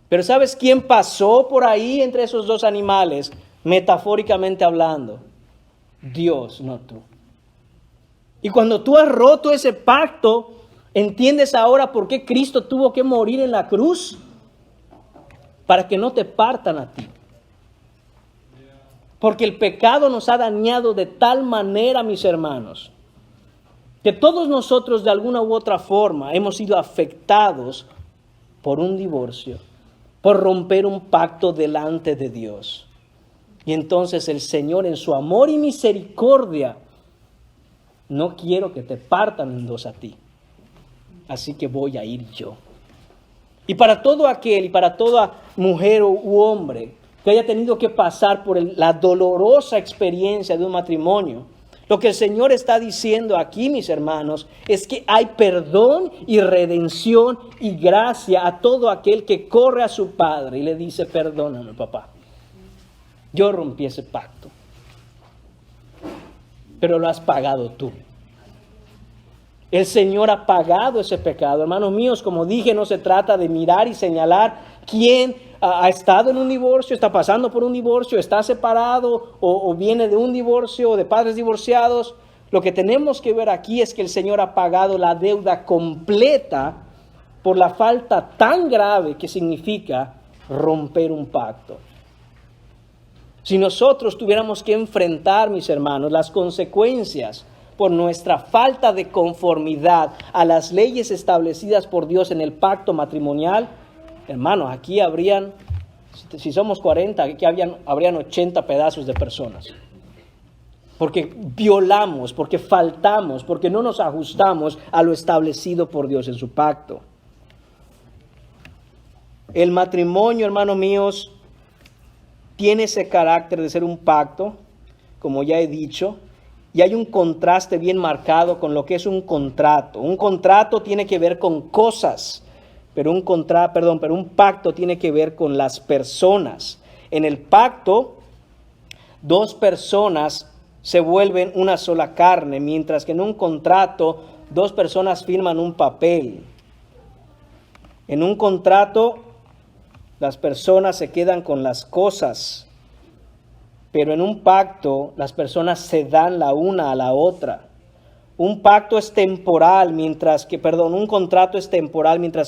Pero ¿sabes quién pasó por ahí entre esos dos animales? Metafóricamente hablando, Dios, no tú. Y cuando tú has roto ese pacto, ¿entiendes ahora por qué Cristo tuvo que morir en la cruz? Para que no te partan a ti. Porque el pecado nos ha dañado de tal manera, mis hermanos, que todos nosotros de alguna u otra forma hemos sido afectados por un divorcio, por romper un pacto delante de Dios. Y entonces el Señor, en su amor y misericordia, no quiero que te partan en dos a ti. Así que voy a ir yo. Y para todo aquel y para toda mujer u hombre que haya tenido que pasar por la dolorosa experiencia de un matrimonio, lo que el Señor está diciendo aquí, mis hermanos, es que hay perdón y redención y gracia a todo aquel que corre a su padre y le dice: perdóname, papá, yo rompí ese pacto, pero lo has pagado tú. El Señor ha pagado ese pecado. Hermanos míos, como dije, no se trata de mirar y señalar quién ha estado en un divorcio, está pasando por un divorcio, está separado o viene de un divorcio o de padres divorciados. Lo que tenemos que ver aquí es que el Señor ha pagado la deuda completa por la falta tan grave que significa romper un pacto. Si nosotros tuviéramos que enfrentar, mis hermanos, las consecuencias por nuestra falta de conformidad a las leyes establecidas por Dios en el pacto matrimonial, hermanos, aquí habrían, si somos 40, aquí habrían 80 pedazos de personas. Porque violamos, porque faltamos, porque no nos ajustamos a lo establecido por Dios en su pacto. El matrimonio, hermanos míos, tiene ese carácter de ser un pacto, como ya he dicho, y hay un contraste bien marcado con lo que es un contrato. Un contrato tiene que ver con cosas, pero un pacto tiene que ver con las personas. En el pacto, dos personas se vuelven una sola carne, mientras que en un contrato, dos personas firman un papel. En un contrato, las personas se quedan con las cosas, pero en un pacto las personas se dan la una a la otra. Un contrato es temporal, mientras que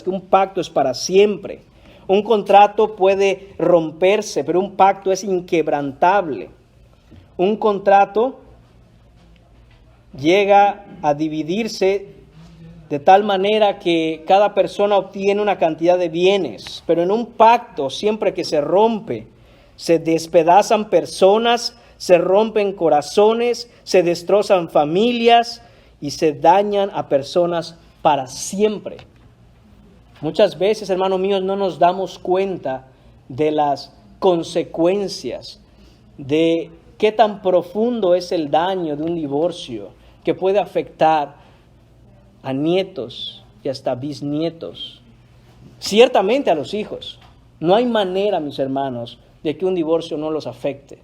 un pacto es para siempre. Un contrato puede romperse, pero un pacto es inquebrantable. Un contrato llega a dividirse de tal manera que cada persona obtiene una cantidad de bienes, pero en un pacto, siempre que se rompe, se despedazan personas, se rompen corazones, se destrozan familias y se dañan a personas para siempre. Muchas veces, hermanos míos, no nos damos cuenta de las consecuencias, de qué tan profundo es el daño de un divorcio que puede afectar a nietos y hasta bisnietos. Ciertamente a los hijos. No hay manera, mis hermanos, de que un divorcio no los afecte.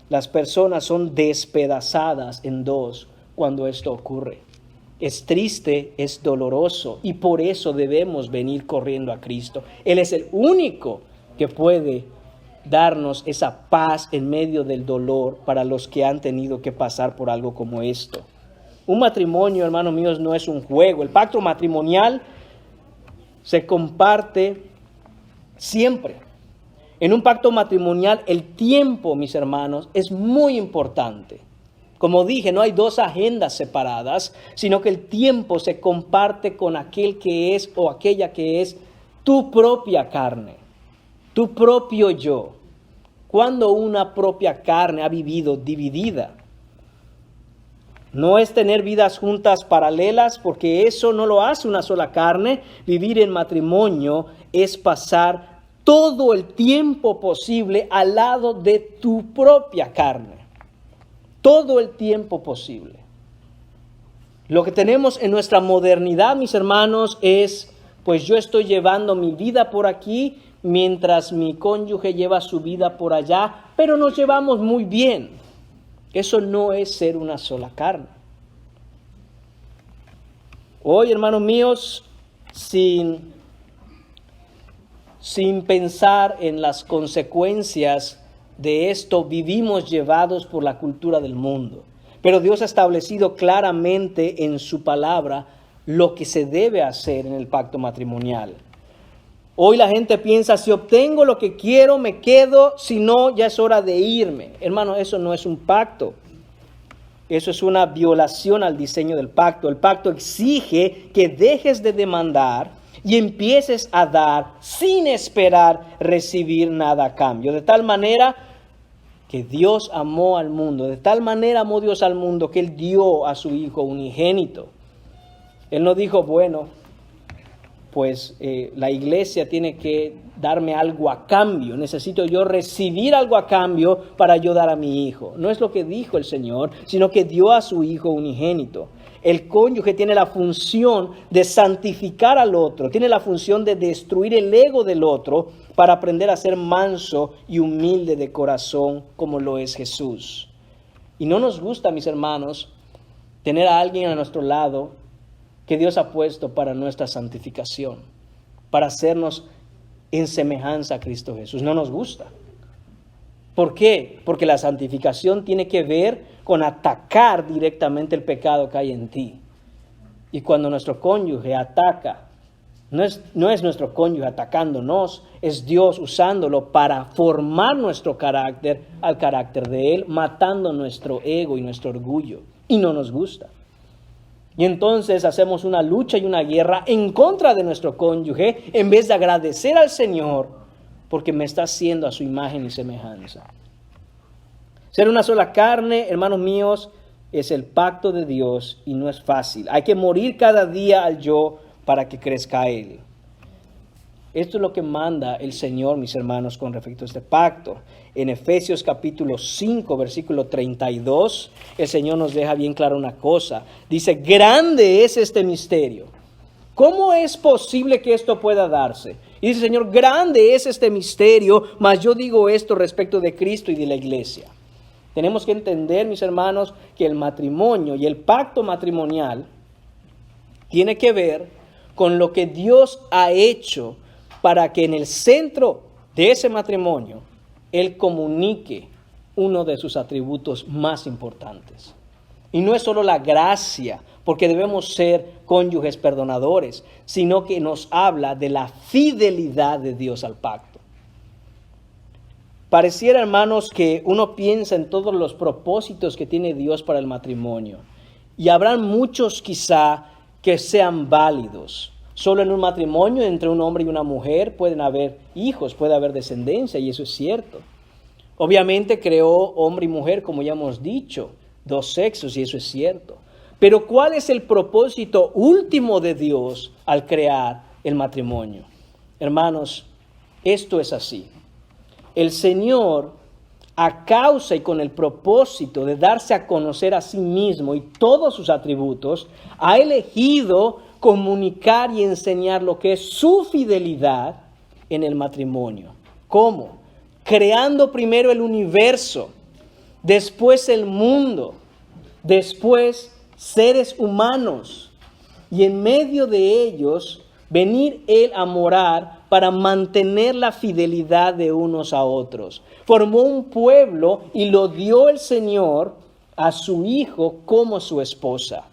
Las personas son despedazadas en dos cuando esto ocurre. Es triste, es doloroso y por eso debemos venir corriendo a Cristo. Él es el único que puede darnos esa paz en medio del dolor para los que han tenido que pasar por algo como esto. Un matrimonio, hermanos míos, no es un juego. El pacto matrimonial se comparte siempre. En un pacto matrimonial, el tiempo, mis hermanos, es muy importante. Como dije, no hay dos agendas separadas, sino que el tiempo se comparte con aquel que es o aquella que es tu propia carne, tu propio yo. Cuando una propia carne ha vivido dividida, no es tener vidas juntas paralelas, porque eso no lo hace una sola carne. Vivir en matrimonio es pasar todo el tiempo posible al lado de tu propia carne. Todo el tiempo posible. Lo que tenemos en nuestra modernidad, mis hermanos, es, pues yo estoy llevando mi vida por aquí, mientras mi cónyuge lleva su vida por allá, pero nos llevamos muy bien. Eso no es ser una sola carne. Hoy, hermanos míos, sin pensar en las consecuencias de esto, vivimos llevados por la cultura del mundo. Pero Dios ha establecido claramente en su palabra lo que se debe hacer en el pacto matrimonial. Hoy la gente piensa, si obtengo lo que quiero, me quedo, si no, ya es hora de irme. Hermano, eso no es un pacto. Eso es una violación al diseño del pacto. El pacto exige que dejes de demandar y empieces a dar sin esperar recibir nada a cambio. De tal manera que Dios amó al mundo, de tal manera amó Dios al mundo que Él dio a su Hijo unigénito. Él no dijo, bueno, pues la iglesia tiene que darme algo a cambio. Necesito yo recibir algo a cambio para ayudar a mi hijo. No es lo que dijo el Señor, sino que dio a su Hijo unigénito. El cónyuge tiene la función de santificar al otro, tiene la función de destruir el ego del otro para aprender a ser manso y humilde de corazón como lo es Jesús. Y no nos gusta, mis hermanos, tener a alguien a nuestro lado que Dios ha puesto para nuestra santificación, para hacernos en semejanza a Cristo Jesús. No nos gusta. ¿Por qué? Porque la santificación tiene que ver con atacar directamente el pecado que hay en ti. Y cuando nuestro cónyuge ataca, no es nuestro cónyuge atacándonos, es Dios usándolo para formar nuestro carácter al carácter de Él, matando nuestro ego y nuestro orgullo. Y no nos gusta. Y entonces hacemos una lucha y una guerra en contra de nuestro cónyuge en vez de agradecer al Señor porque me está haciendo a su imagen y semejanza. Ser una sola carne, hermanos míos, es el pacto de Dios y no es fácil. Hay que morir cada día al yo para que crezca Él. Esto es lo que manda el Señor, mis hermanos, con respecto a este pacto. En Efesios capítulo 5, versículo 32, el Señor nos deja bien claro una cosa. Dice, grande es este misterio. ¿Cómo es posible que esto pueda darse? Y dice, Señor, grande es este misterio, mas yo digo esto respecto de Cristo y de la iglesia. Tenemos que entender, mis hermanos, que el matrimonio y el pacto matrimonial tiene que ver con lo que Dios ha hecho para que en el centro de ese matrimonio Él comunique uno de sus atributos más importantes. Y no es solo la gracia, porque debemos ser cónyuges perdonadores, sino que nos habla de la fidelidad de Dios al pacto. Pareciera, hermanos, que uno piensa en todos los propósitos que tiene Dios para el matrimonio. Y habrán muchos quizá que sean válidos. Solo en un matrimonio entre un hombre y una mujer pueden haber hijos, puede haber descendencia, y eso es cierto. Obviamente creó hombre y mujer, como ya hemos dicho, dos sexos, y eso es cierto. Pero ¿cuál es el propósito último de Dios al crear el matrimonio? Hermanos, esto es así. El Señor, a causa y con el propósito de darse a conocer a sí mismo y todos sus atributos, ha elegido comunicar y enseñar lo que es su fidelidad en el matrimonio. ¿Cómo? Creando primero el universo, después el mundo, después seres humanos, y en medio de ellos venir Él a morar para mantener la fidelidad de unos a otros. Formó un pueblo y lo dio el Señor a su Hijo como su esposa.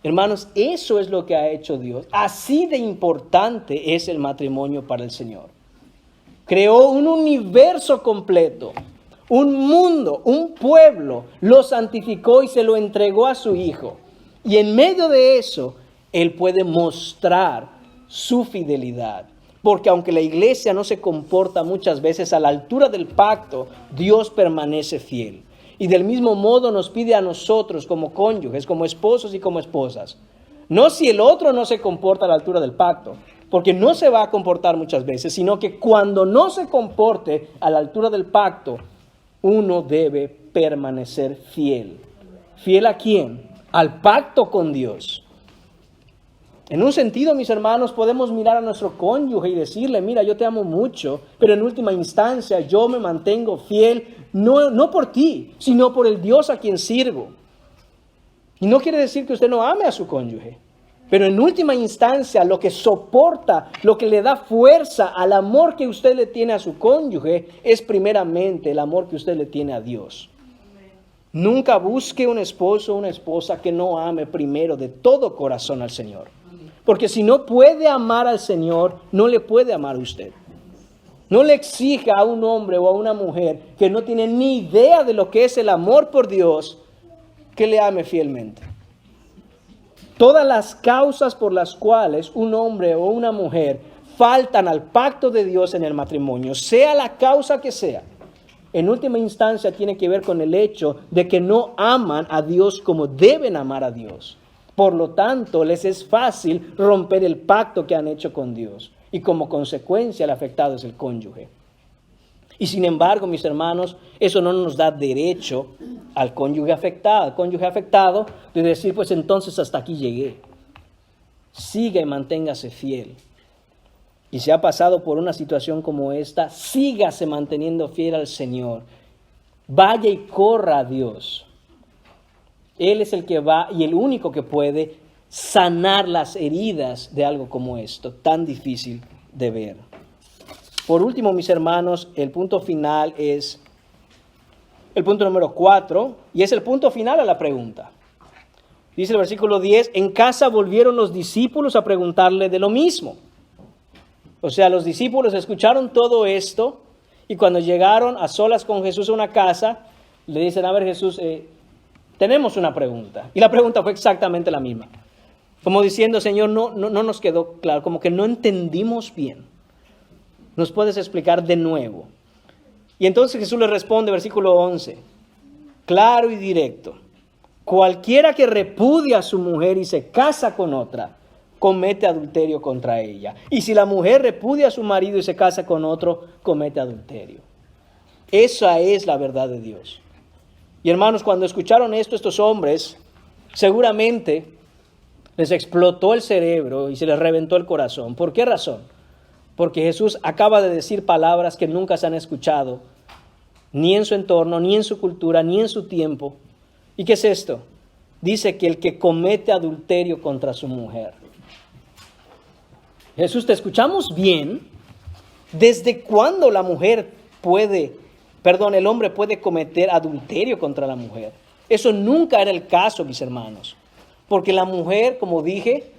Hermanos, eso es lo que ha hecho Dios. Así de importante es el matrimonio para el Señor. Creó un universo completo, un mundo, un pueblo, lo santificó y se lo entregó a su Hijo. Y en medio de eso, Él puede mostrar su fidelidad. Porque aunque la iglesia no se comporta muchas veces a la altura del pacto, Dios permanece fiel. Y del mismo modo nos pide a nosotros como cónyuges, como esposos y como esposas. No si el otro no se comporta a la altura del pacto, porque no se va a comportar muchas veces, sino que cuando no se comporte a la altura del pacto, uno debe permanecer fiel. ¿Fiel a quién? Al pacto con Dios. En un sentido, mis hermanos, podemos mirar a nuestro cónyuge y decirle, mira, yo te amo mucho, pero en última instancia yo me mantengo fiel, no por ti, sino por el Dios a quien sirvo. Y no quiere decir que usted no ame a su cónyuge, pero en última instancia lo que soporta, lo que le da fuerza al amor que usted le tiene a su cónyuge es primeramente el amor que usted le tiene a Dios. Nunca busque un esposo o una esposa que no ame primero de todo corazón al Señor. Porque si no puede amar al Señor, no le puede amar a usted. No le exija a un hombre o a una mujer que no tiene ni idea de lo que es el amor por Dios, que le ame fielmente. Todas las causas por las cuales un hombre o una mujer faltan al pacto de Dios en el matrimonio, sea la causa que sea, en última instancia tiene que ver con el hecho de que no aman a Dios como deben amar a Dios. Por lo tanto, les es fácil romper el pacto que han hecho con Dios. Y como consecuencia, el afectado es el cónyuge. Y sin embargo, mis hermanos, eso no nos da derecho al cónyuge afectado de decir, pues entonces hasta aquí llegué. Siga y manténgase fiel. Y si ha pasado por una situación como esta, sígase manteniendo fiel al Señor. Vaya y corra a Dios. Él es el que va y el único que puede sanar las heridas de algo como esto, tan difícil de ver. Por último, mis hermanos, el punto final es el punto número 4, y es el punto final a la pregunta. Dice el versículo 10, en casa volvieron los discípulos a preguntarle de lo mismo. O sea, los discípulos escucharon todo esto, y cuando llegaron a solas con Jesús a una casa, le dicen, a ver Jesús, tenemos una pregunta. Y la pregunta fue exactamente la misma. Como diciendo, Señor, no nos quedó claro, como que no entendimos bien. ¿Nos puedes explicar de nuevo? Y entonces Jesús le responde, versículo 11, claro y directo. Cualquiera que repudia a su mujer y se casa con otra, comete adulterio contra ella. Y si la mujer repudia a su marido y se casa con otro, comete adulterio. Esa es la verdad de Dios. Y hermanos, cuando escucharon esto, estos hombres, seguramente les explotó el cerebro y se les reventó el corazón. ¿Por qué razón? Porque Jesús acaba de decir palabras que nunca se han escuchado, ni en su entorno, ni en su cultura, ni en su tiempo. ¿Y qué es esto? Dice que el que comete adulterio contra su mujer. Jesús, ¿te escuchamos bien? ¿Desde cuándo el hombre puede cometer adulterio contra la mujer? Eso nunca era el caso, mis hermanos. Porque la mujer, como dije,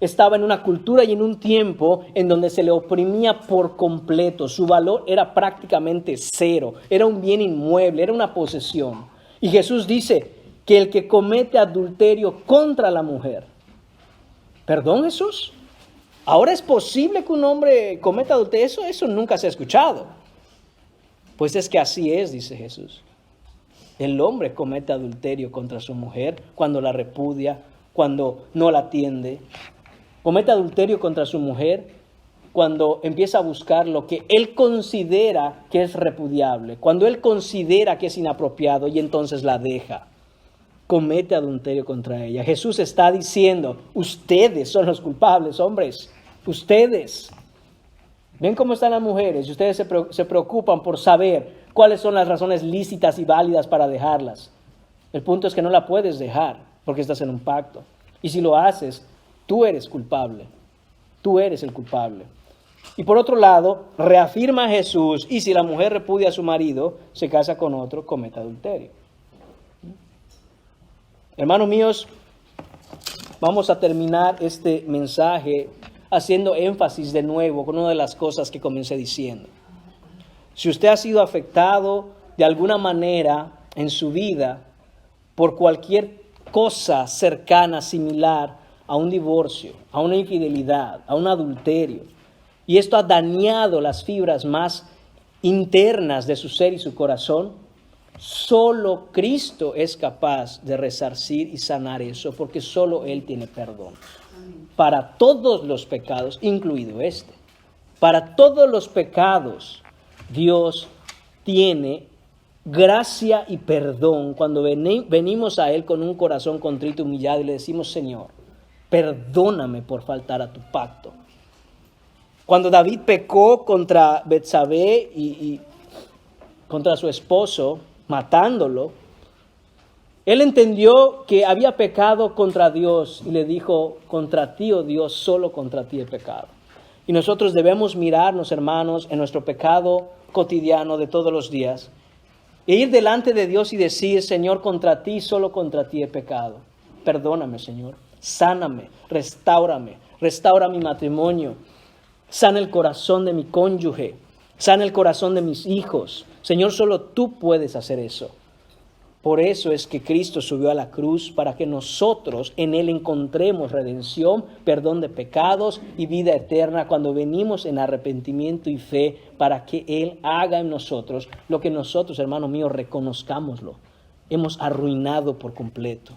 estaba en una cultura y en un tiempo en donde se le oprimía por completo. Su valor era prácticamente cero. Era un bien inmueble, era una posesión. Y Jesús dice que el que comete adulterio contra la mujer. ¿Perdón, Jesús? ¿Ahora es posible que un hombre cometa adulterio? Eso nunca se ha escuchado. Pues es que así es, dice Jesús. El hombre comete adulterio contra su mujer cuando la repudia, cuando no la atiende. Comete adulterio contra su mujer cuando empieza a buscar lo que él considera que es repudiable, cuando él considera que es inapropiado y entonces la deja. Comete adulterio contra ella. Jesús está diciendo, ustedes son los culpables, hombres, ustedes. Ven cómo están las mujeres y ustedes se preocupan por saber cuáles son las razones lícitas y válidas para dejarlas. El punto es que no la puedes dejar porque estás en un pacto. Y si lo haces, tú eres culpable. Tú eres el culpable. Y por otro lado, reafirma a Jesús, y si la mujer repudia a su marido, se casa con otro, comete adulterio. Hermanos míos, vamos a terminar este mensaje haciendo énfasis de nuevo con una de las cosas que comencé diciendo. Si usted ha sido afectado de alguna manera en su vida por cualquier cosa cercana, similar a un divorcio, a una infidelidad, a un adulterio, y esto ha dañado las fibras más internas de su ser y su corazón, solo Cristo es capaz de resarcir y sanar eso, porque solo Él tiene perdón. Para todos los pecados, incluido este. Para todos los pecados, Dios tiene gracia y perdón cuando venimos a Él con un corazón contrito y humillado y le decimos, Señor, perdóname por faltar a tu pacto. Cuando David pecó contra Betsabé y contra su esposo, matándolo, él entendió que había pecado contra Dios y le dijo, contra ti, oh Dios, solo contra ti he pecado. Y nosotros debemos mirarnos, hermanos, en nuestro pecado cotidiano de todos los días e ir delante de Dios y decir, Señor, contra ti, solo contra ti he pecado. Perdóname, Señor. Sáname, restaura mi matrimonio, sana el corazón de mi cónyuge, sana el corazón de mis hijos. Señor, solo tú puedes hacer eso. Por eso es que Cristo subió a la cruz, para que nosotros en Él encontremos redención, perdón de pecados y vida eterna cuando venimos en arrepentimiento y fe, para que Él haga en nosotros lo que nosotros, hermanos míos, reconozcámoslo. Hemos arruinado por completo.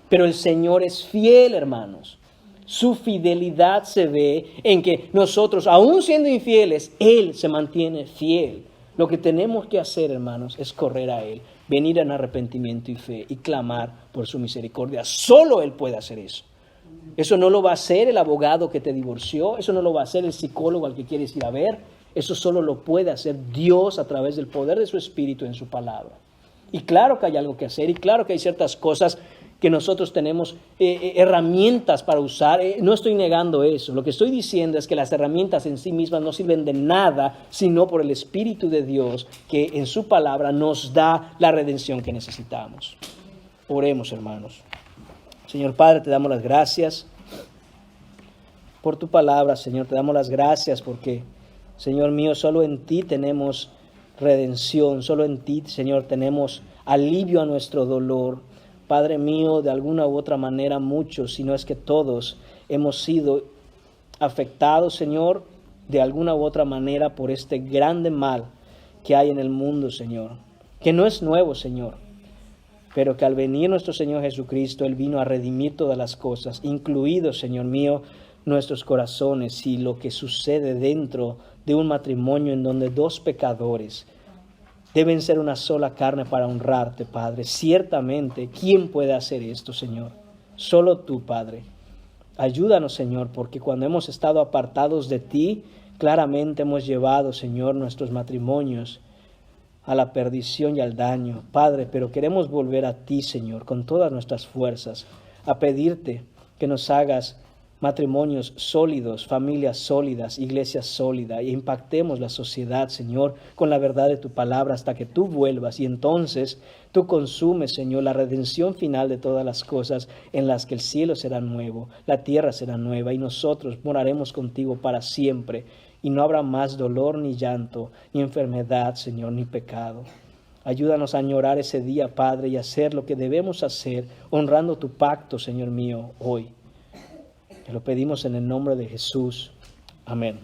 Pero el Señor es fiel, hermanos. Su fidelidad se ve en que nosotros, aún siendo infieles, Él se mantiene fiel. Lo que tenemos que hacer, hermanos, es correr a Él, venir en arrepentimiento y fe y clamar por su misericordia. Solo Él puede hacer eso. Eso no lo va a hacer el abogado que te divorció, eso no lo va a hacer el psicólogo al que quieres ir a ver. Eso solo lo puede hacer Dios a través del poder de su Espíritu en su palabra. Y claro que hay algo que hacer, y claro que hay ciertas cosas que nosotros tenemos herramientas para usar. No estoy negando eso. Lo que estoy diciendo es que las herramientas en sí mismas no sirven de nada, sino por el Espíritu de Dios, que en su palabra nos da la redención que necesitamos. Oremos, hermanos. Señor Padre, te damos las gracias por tu palabra, Señor. Te damos las gracias porque, Señor mío, solo en ti tenemos redención. Solo en ti, Señor, tenemos alivio a nuestro dolor. Padre mío, de alguna u otra manera muchos, si no es que todos, hemos sido afectados, Señor, de alguna u otra manera por este grande mal que hay en el mundo, Señor. Que no es nuevo, Señor, pero que al venir nuestro Señor Jesucristo, Él vino a redimir todas las cosas, incluidos, Señor mío, nuestros corazones y lo que sucede dentro de un matrimonio en donde dos pecadores deben ser una sola carne para honrarte, Padre. Ciertamente, ¿quién puede hacer esto, Señor? Solo tú, Padre. Ayúdanos, Señor, porque cuando hemos estado apartados de ti, claramente hemos llevado, Señor, nuestros matrimonios a la perdición y al daño, Padre. Pero queremos volver a ti, Señor, con todas nuestras fuerzas, a pedirte que nos hagas matrimonios sólidos, familias sólidas, iglesias sólidas, e impactemos la sociedad, Señor, con la verdad de tu palabra hasta que tú vuelvas, y entonces tú consumes, Señor, la redención final de todas las cosas, en las que el cielo será nuevo, la tierra será nueva, y nosotros moraremos contigo para siempre, y no habrá más dolor, ni llanto, ni enfermedad, Señor, ni pecado. Ayúdanos a añorar ese día, Padre, y hacer lo que debemos hacer, honrando tu pacto, Señor mío, hoy. Te lo pedimos en el nombre de Jesús. Amén.